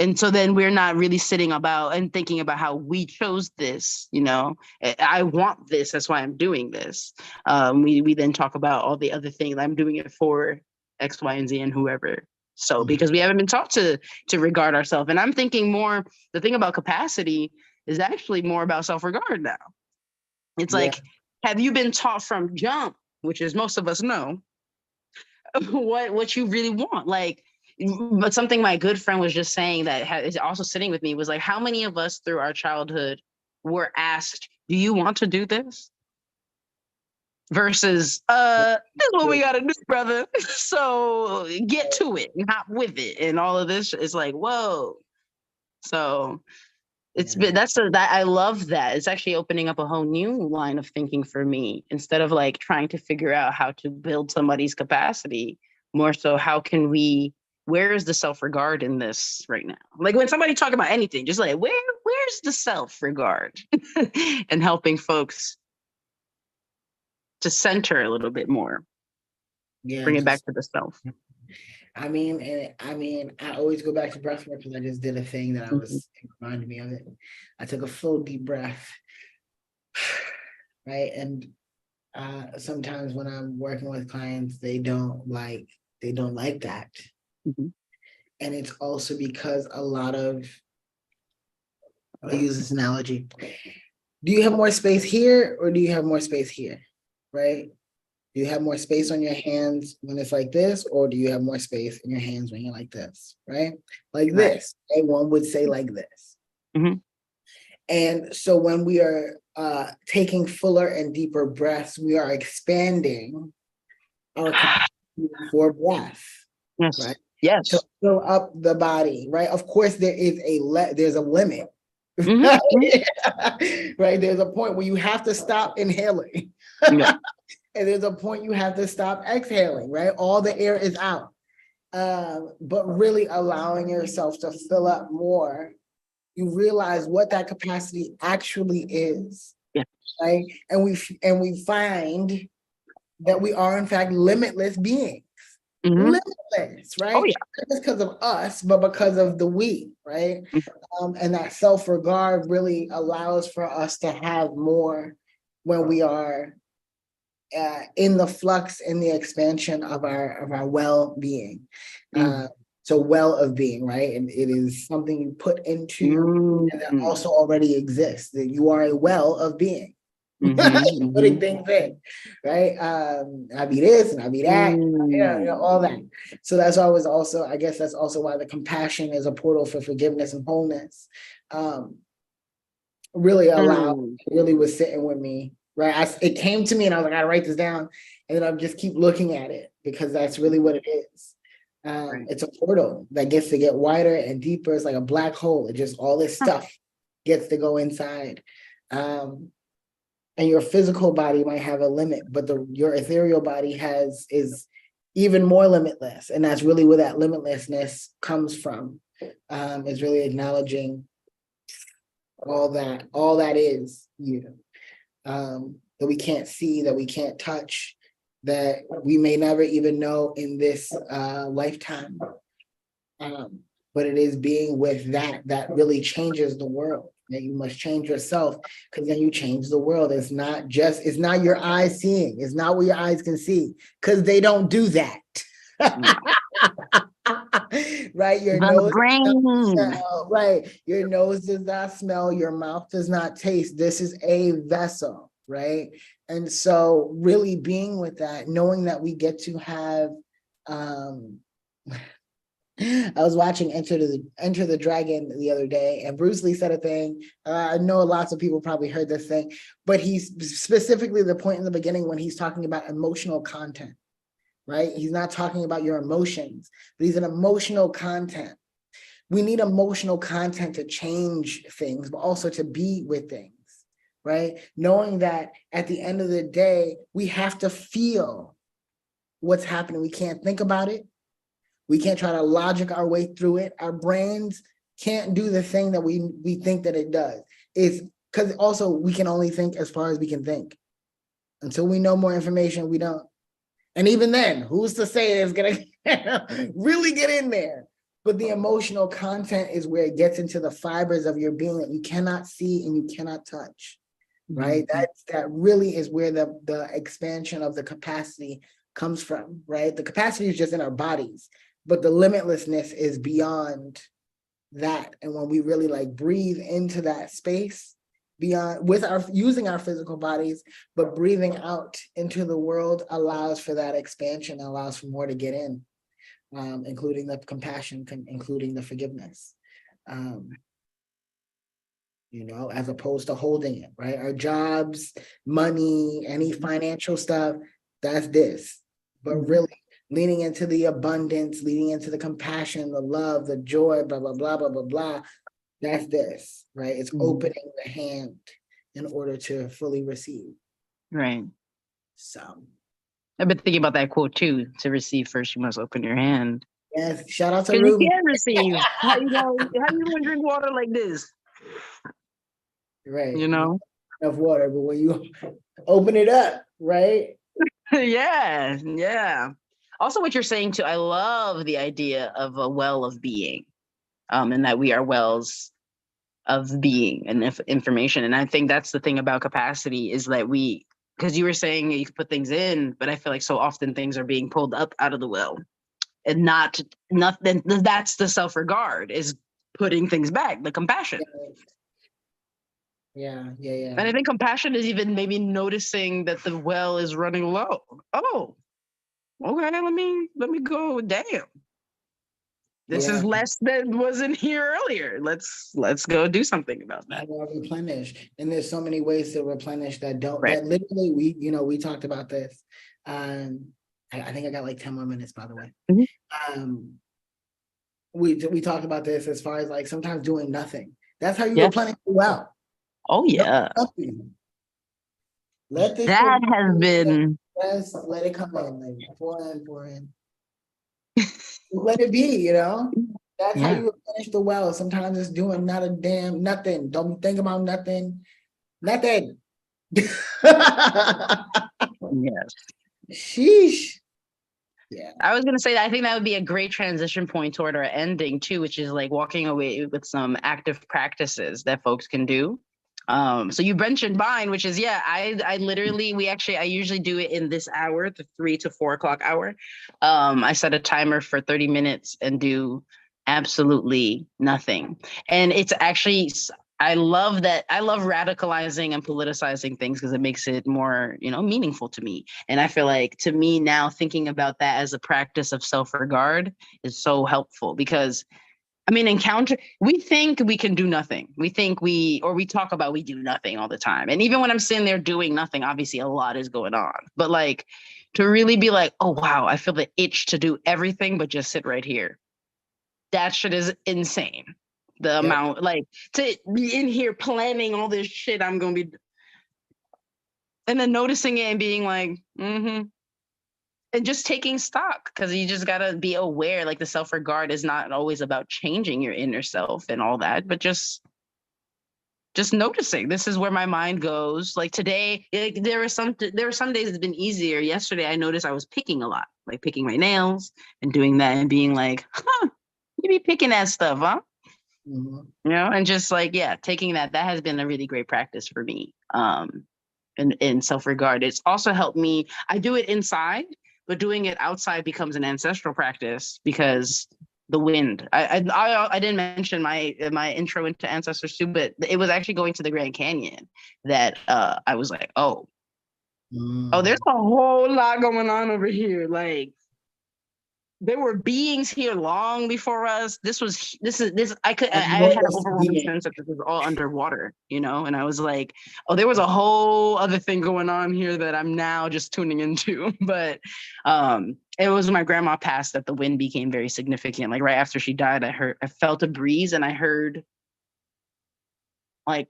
And so then we're not really sitting about and thinking about how we chose this, I want this, that's why I'm doing this. We then talk about all the other things. I'm doing it for X, Y, and Z and whoever. So because we haven't been taught to regard ourselves. And I'm thinking more, the thing about capacity is actually more about self-regard now. It's like, have you been taught from jump, which is most of us know, what you really want? Like, but something my good friend was just saying that is also sitting with me was like, how many of us through our childhood were asked, do you want to do this? Versus, this is what we got to do, brother. So get to it, not with it. And all of this is like, whoa. So That I love that. It's actually opening up a whole new line of thinking for me. Instead of like trying to figure out how to build somebody's capacity, more so where is the self-regard in this right now? Like when somebody talk about anything, just like where's the self-regard? And helping folks to center a little bit more. Yeah, bring it back to the self. I always go back to breath work because I just did a thing that it reminded me of it. I took a full deep breath, right? And sometimes when I'm working with clients, they don't like that. And it's also because I'll use this analogy. Do you have more space here or do you have more space here? Right? Do you have more space on your hands when it's like this, or do you have more space in your hands when you're like this, right? Like this, right? One would say like this. And so when we are taking fuller and deeper breaths, we are expanding our capacity for breath, right? Yes. To fill up the body, right? Of course, there's a limit, right? There's a point where you have to stop inhaling. And there's a point you have to stop exhaling, right? All the air is out. But really allowing yourself to fill up more, you realize what that capacity actually is, right? And we find that we are in fact limitless beings. Limitless, right? Oh, yeah. Not just because of us, but because of the we, right? And that self-regard really allows for us to have more when we are in the flux, in the expansion of our well-being. So well of being, right? And it is something you put into that also already exists, that you are a well of being. Putting things in, right? I be this and I be that, all that. So that's always also, I guess that's also why the compassion is a portal for forgiveness and wholeness. Really was sitting with me. Right. It came to me and I was like, I gotta write this down. And then I just keep looking at it because that's really what it is. It's a portal that gets to get wider and deeper. It's like a black hole. It just, all this stuff gets to go inside. And your physical body might have a limit, but your ethereal body is even more limitless. And that's really where that limitlessness comes from. Is really acknowledging all that is you. That we can't see, that we can't touch, that we may never even know in this lifetime. But it is being with that really changes the world. That you must change yourself because then you change the world. It's not your eyes seeing. It's not what your eyes can see because they don't do that. Right, your nose your nose does not smell, your mouth does not taste. This is a vessel, right? And so really being with that, knowing that we get to have I was watching Enter the Dragon the other day, and Bruce Lee said a thing. I know lots of people probably heard this thing, but he's specifically the point in the beginning when he's talking about emotional content. Right? He's not talking about your emotions, but he's an emotional content. We need emotional content to change things, but also to be with things, right? Knowing that at the end of the day, we have to feel what's happening. We can't think about it. We can't try to logic our way through it. Our brains can't do the thing that we think that it does. It's because also we can only think as far as we can think. Until we know more information, we don't. And even then, who's to say it's going to really get in there? But the emotional content is where it gets into the fibers of your being that you cannot see and you cannot touch, right? That really is where the expansion of the capacity comes from, right? The capacity is just in our bodies, but the limitlessness is beyond that. And when we really like breathe into that space, beyond using our physical bodies, but breathing out into the world allows for that expansion, allows for more to get in, including the compassion, including the forgiveness, as opposed to holding it, right? Our jobs, money, any financial stuff, that's this. But really leaning into the abundance, leaning into the compassion, the love, the joy, blah, blah, blah, blah, blah, blah. That's this, right? It's opening the hand in order to fully receive. Right. So I've been thinking about that quote too. To receive first, you must open your hand. yes, shout out to Because you Ruby. can't receive. How you gonna drink water like this? Right. You know? Enough water, but when you open it up, right? Yeah. Also, what you're saying too, I love the idea of a well of being, and that we are wells of being and information. And I think that's the thing about capacity is that because you were saying you can put things in, but I feel like so often things are being pulled up out of the well, and not nothing. That's the self-regard, is putting things back, the compassion. Yeah. And I think compassion is even maybe noticing that the well is running low. Oh, okay, let me go. Damn, this is less than was in here earlier. Let's go do something about that. Replenish. And there's so many ways to replenish that don't, Right. that literally we talked about this. I think I got like 10 more minutes, by the way. We talked about this as far as like sometimes doing nothing. That's how you replenish the well. Oh yeah. Let this that has been rest, let it come in, like pour in. Let it be, you know. That's how you replenish the well. Sometimes it's doing not a damn nothing. Don't think about nothing. Nothing. Yes. Sheesh. Yeah. I was gonna say that I think that would be a great transition point toward our ending too, which is like walking away with some active practices that folks can do. So you mentioned mine, which is I literally I usually do it in this hour, the 3 to 4 o'clock hour. I set a timer for 30 minutes and do absolutely nothing. And it's actually I love that. I love radicalizing and politicizing things because it makes it more, meaningful to me. And I feel like to me now thinking about that as a practice of self-regard is so helpful because we think we can do nothing. We think we talk about we do nothing all the time. And even when I'm sitting there doing nothing, obviously a lot is going on. But like to really be like, oh wow, I feel the itch to do everything but just sit right here. That shit is insane. The amount, like, to be in here planning all this shit I'm gonna be, and then noticing it and being like, and just taking stock, because you just gotta be aware. Like the self-regard is not always about changing your inner self and all that, but just noticing this is where my mind goes. Like today, like there were some days it's been easier. Yesterday, I noticed I was picking a lot, like picking my nails and doing that and being like, you be picking that stuff, huh? And just like, taking that has been a really great practice for me. In self-regard. It's also helped me. I do it inside, but doing it outside becomes an ancestral practice because the wind. I didn't mention my intro into ancestors too, but it was actually going to the Grand Canyon that I was like, oh, there's a whole lot going on over here. Like there were beings here long before us. I had an overwhelming sense that this was all underwater, and I was like, oh, there was a whole other thing going on here that I'm now just tuning into. But it was when my grandma passed that the wind became very significant. Like right after she died, I felt a breeze and I heard, like,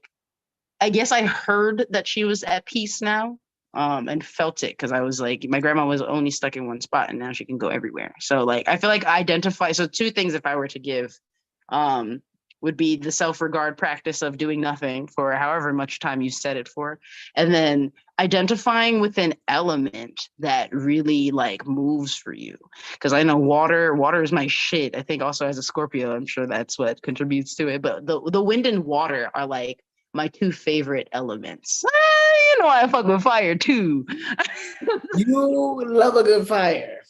I guess I heard that she was at peace now. And felt it because I was like, my grandma was only stuck in one spot and now she can go everywhere. So like, I feel like so two things if I were to give, would be the self-regard practice of doing nothing for however much time you set it for. And then identifying with an element that really like moves for you. Cause I know water is my shit. I think also as a Scorpio, I'm sure that's what contributes to it. But the wind and water are like my two favorite elements. I fuck with fire too. You love a good fire.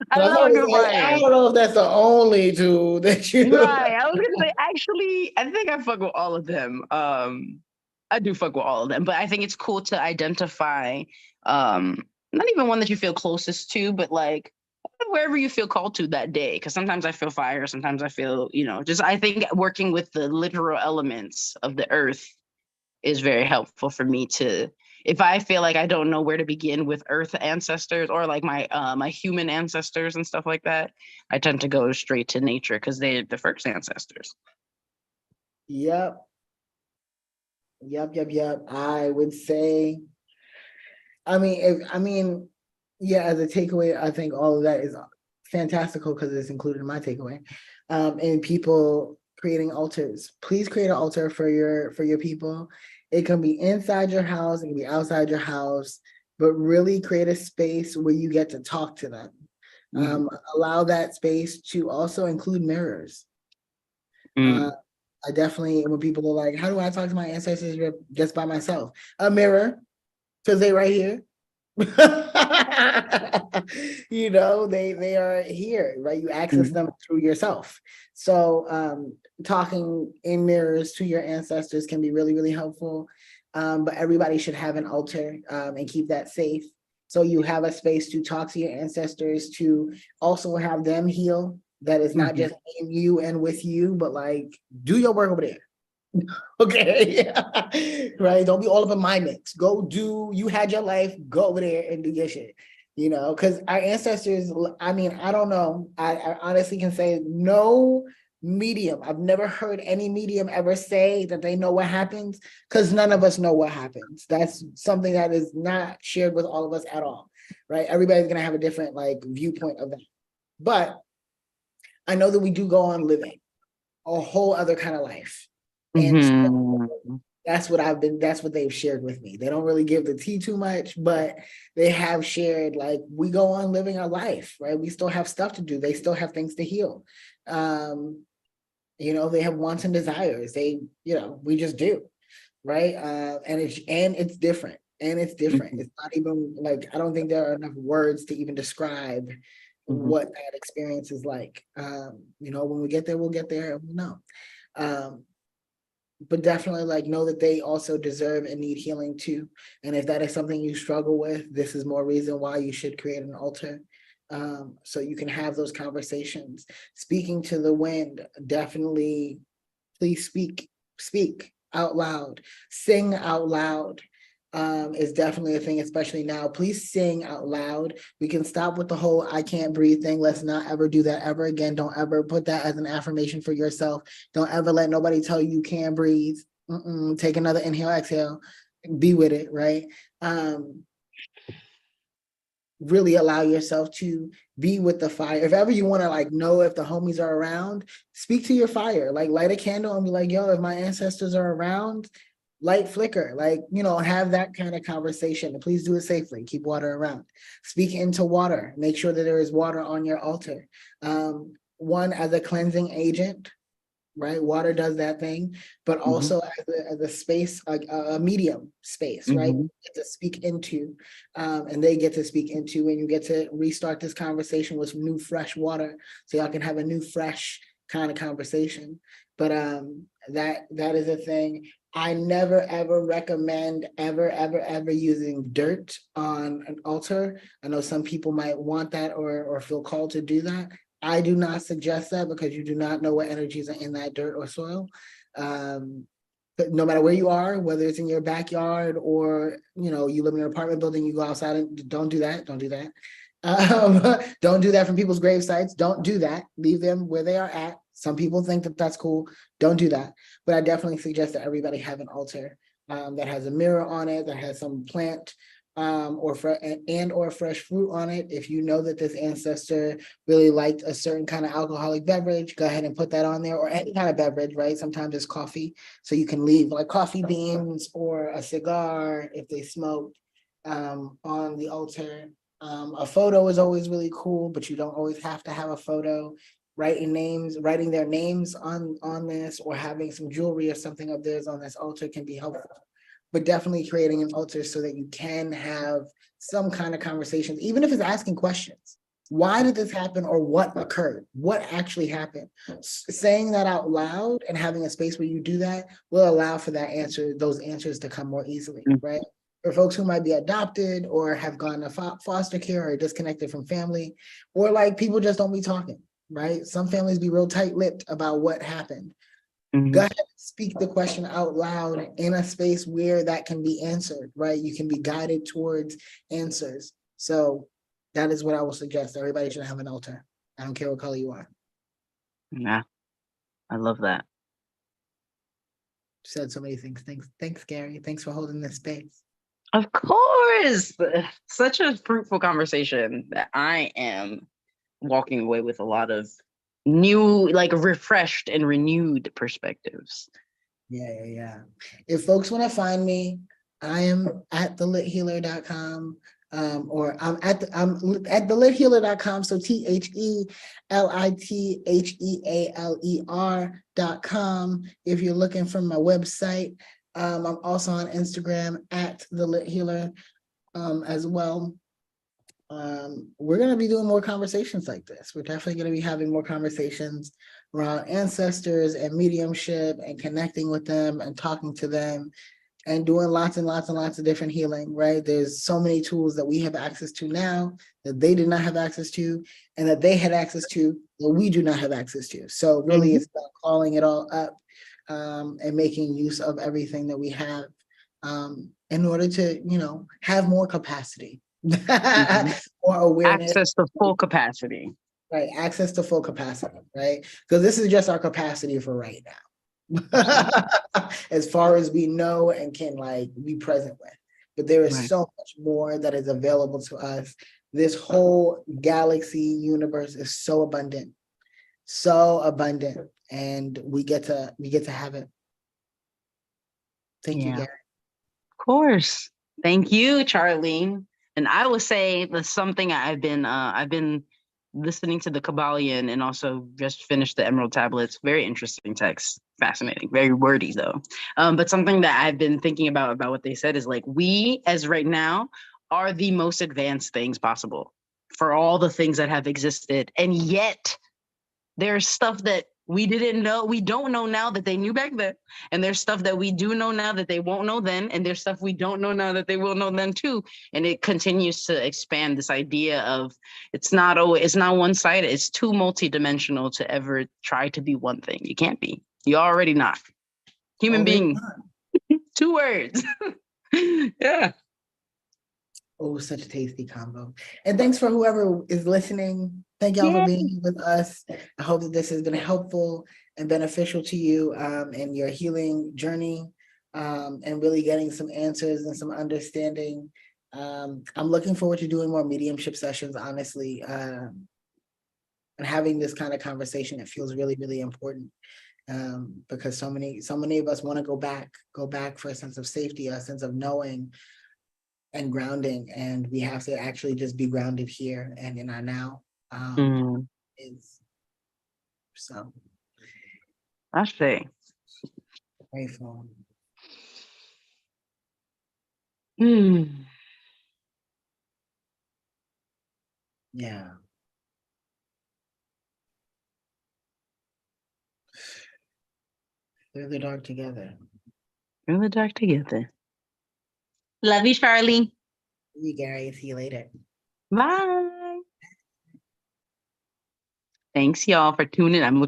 I love a good fire. I don't know if that's the only two that you. Right. I was gonna say, actually, I think I fuck with all of them. I do fuck with all of them, but I think it's cool to identify, not even one that you feel closest to, but like wherever you feel called to that day. Because sometimes I feel fire, sometimes I feel, I think working with the literal elements of the earth is very helpful for me to, if I feel like I don't know where to begin with earth ancestors or like my my human ancestors and stuff like that, I tend to go straight to nature because they're the first ancestors. Yep. Yep. I would say, yeah, as a takeaway, I think all of that is fantastical because it's included in my takeaway. And people creating altars. Please create an altar for your people. It can be inside your house, it can be outside your house, but really create a space where you get to talk to them. Mhm. Allow that space to also include mirrors. Mm. I definitely, when people are like, how do I talk to my ancestors just by myself? A mirror, because they right here. They are here, right? You access Mhm. them through yourself. So talking in mirrors to your ancestors can be really, really helpful. But everybody should have an altar and keep that safe. So you have a space to talk to your ancestors, to also have them heal. That is not Mhm. just in you and with you, but like do your work over there. Okay. Right. Don't be all up in my mix. You had your life, go over there and do your shit. Because our ancestors, I don't know. I honestly can say no medium. I've never heard any medium ever say that they know what happens because none of us know what happens. That's something that is not shared with all of us at all. Right. Everybody's gonna have a different like viewpoint of that. But I know that we do go on living a whole other kind of life. And Mhm. that's what they've shared with me. They don't really give the tea too much, but they have shared like we go on living our life, right? We still have stuff to do. They still have things to heal. They have wants and desires. We just do, right? And it's different. And it's different. Mhm. It's not even like I don't think there are enough words to even describe Mhm. what that experience is like. When we get there, we'll get there and we'll know. Um, but definitely like know that they also deserve and need healing too. And if that is something you struggle with, this is more reason why you should create an altar. So you can have those conversations. Speaking to the wind, definitely please speak out loud, sing out loud. Is definitely a thing, especially now. Please sing out loud. We can stop with the whole I can't breathe thing. Let's not ever do that ever again. Don't ever put that as an affirmation for yourself. Don't ever let nobody tell you can't breathe. Take another inhale, exhale, be with it, right? Um, really allow yourself to be with the fire. If ever you want to like know if the homies are around, speak to your fire. Like light a candle and be like, yo, if my ancestors are around, light flicker. Like, have that kind of conversation. And please do it safely. Keep water around. Speak into water. Make sure that there is water on your altar. One as a cleansing agent, right? Water does that thing, but Mhm. also as a space, like a medium space, right? You Mhm. get to speak into, and they get to speak into, and you get to restart this conversation with new, fresh water, so y'all can have a new, fresh kind of conversation. But that is a thing. I never ever recommend ever using dirt on an altar. I know some people might want that or feel called to do that. I do not suggest that because you do not know what energies are in that dirt or soil. But no matter where you are, whether it's in your backyard or you live in an apartment building, you go outside and don't do that. Don't do that. Don't do that from people's grave sites. Don't do that. Leave them where they are at. Some people think that that's cool. Don't do that. But I definitely suggest that everybody have an altar that has a mirror on it, that has some plant or fresh fruit on it. If you know that this ancestor really liked a certain kind of alcoholic beverage, go ahead and put that on there, or any kind of beverage, right? Sometimes it's coffee. So you can leave like coffee beans or a cigar if they smoked on the altar. A photo is always really cool, but you don't always have to have a photo. Writing their names on this, or having some jewelry or something of theirs on this altar can be helpful. But definitely creating an altar so that you can have some kind of conversations, even if it's asking questions. Why did this happen, or what occurred? What actually happened? Saying that out loud and having a space where you do that will allow for those answers to come more easily, Mhm. right? For folks who might be adopted or have gone to foster care or disconnected from family, or like people just don't be talking, right? Some families be real tight-lipped about what happened. Go Mhm. ahead and speak the question out loud in a space where that can be answered, right? You can be guided towards answers. So that is what I would suggest. Everybody should have an altar. I don't care what color you are. Yeah, I love that. said so many things. Thanks, Gary. Thanks for holding this space. Of course. Such a fruitful conversation that I am walking away with a lot of new, like refreshed and renewed perspectives. Yeah. If folks want to find me, I am at thelithhealer.com. Or I'm at thelithhealer.com. So TheLitHealer.com. If you're looking for my website, I'm also on Instagram at thelithhealer as well. We're going to be doing more conversations like this. We're definitely going to be having more conversations around ancestors and mediumship and connecting with them and talking to them and doing lots and lots and lots of different healing, right? There's so many tools that we have access to now that they did not have access to, and that they had access to that we do not have access to. So really it's about calling it all up and making use of everything that we have in order to, have more capacity. More awareness. Access to full capacity. Right, access to full capacity, right? Because this is just our capacity for right now. As far as we know and can be present with. But there is so much more that is available to us. This whole galaxy universe is so abundant, and we get to have it. Thank you, Gary. Of course. Thank you, Charlene. And I will say that's something I've been listening to the Kabbalion and also just finished the Emerald Tablets. Very interesting text. Fascinating. Very wordy though. But something that I've been thinking about what they said is we as right now are the most advanced things possible for all the things that have existed. And yet there's stuff that we don't know now that they knew back then. And there's stuff that we do know now that they won't know then. And there's stuff we don't know now that they will know then too. And it continues to expand this idea of it's not one-sided. It's too multidimensional to ever try to be one thing. You can't be. You're already not. Human being. 2 words. Yeah. Oh, such a tasty combo. And thanks for whoever is listening. Thank y'all for being here with us. I hope that this has been helpful and beneficial to you in your healing journey and really getting some answers and some understanding. I'm looking forward to doing more mediumship sessions, honestly, and having this kind of conversation. It feels really, really important because so many of us want to go back for a sense of safety, a sense of knowing and grounding, and we have to actually just be grounded here and in our now. So I say grateful. Yeah. Through the dark together. Through the dark together. Love you, Charlie. Love you, Gary. See you later. Bye. Thanks, y'all, for tuning in. I'm looking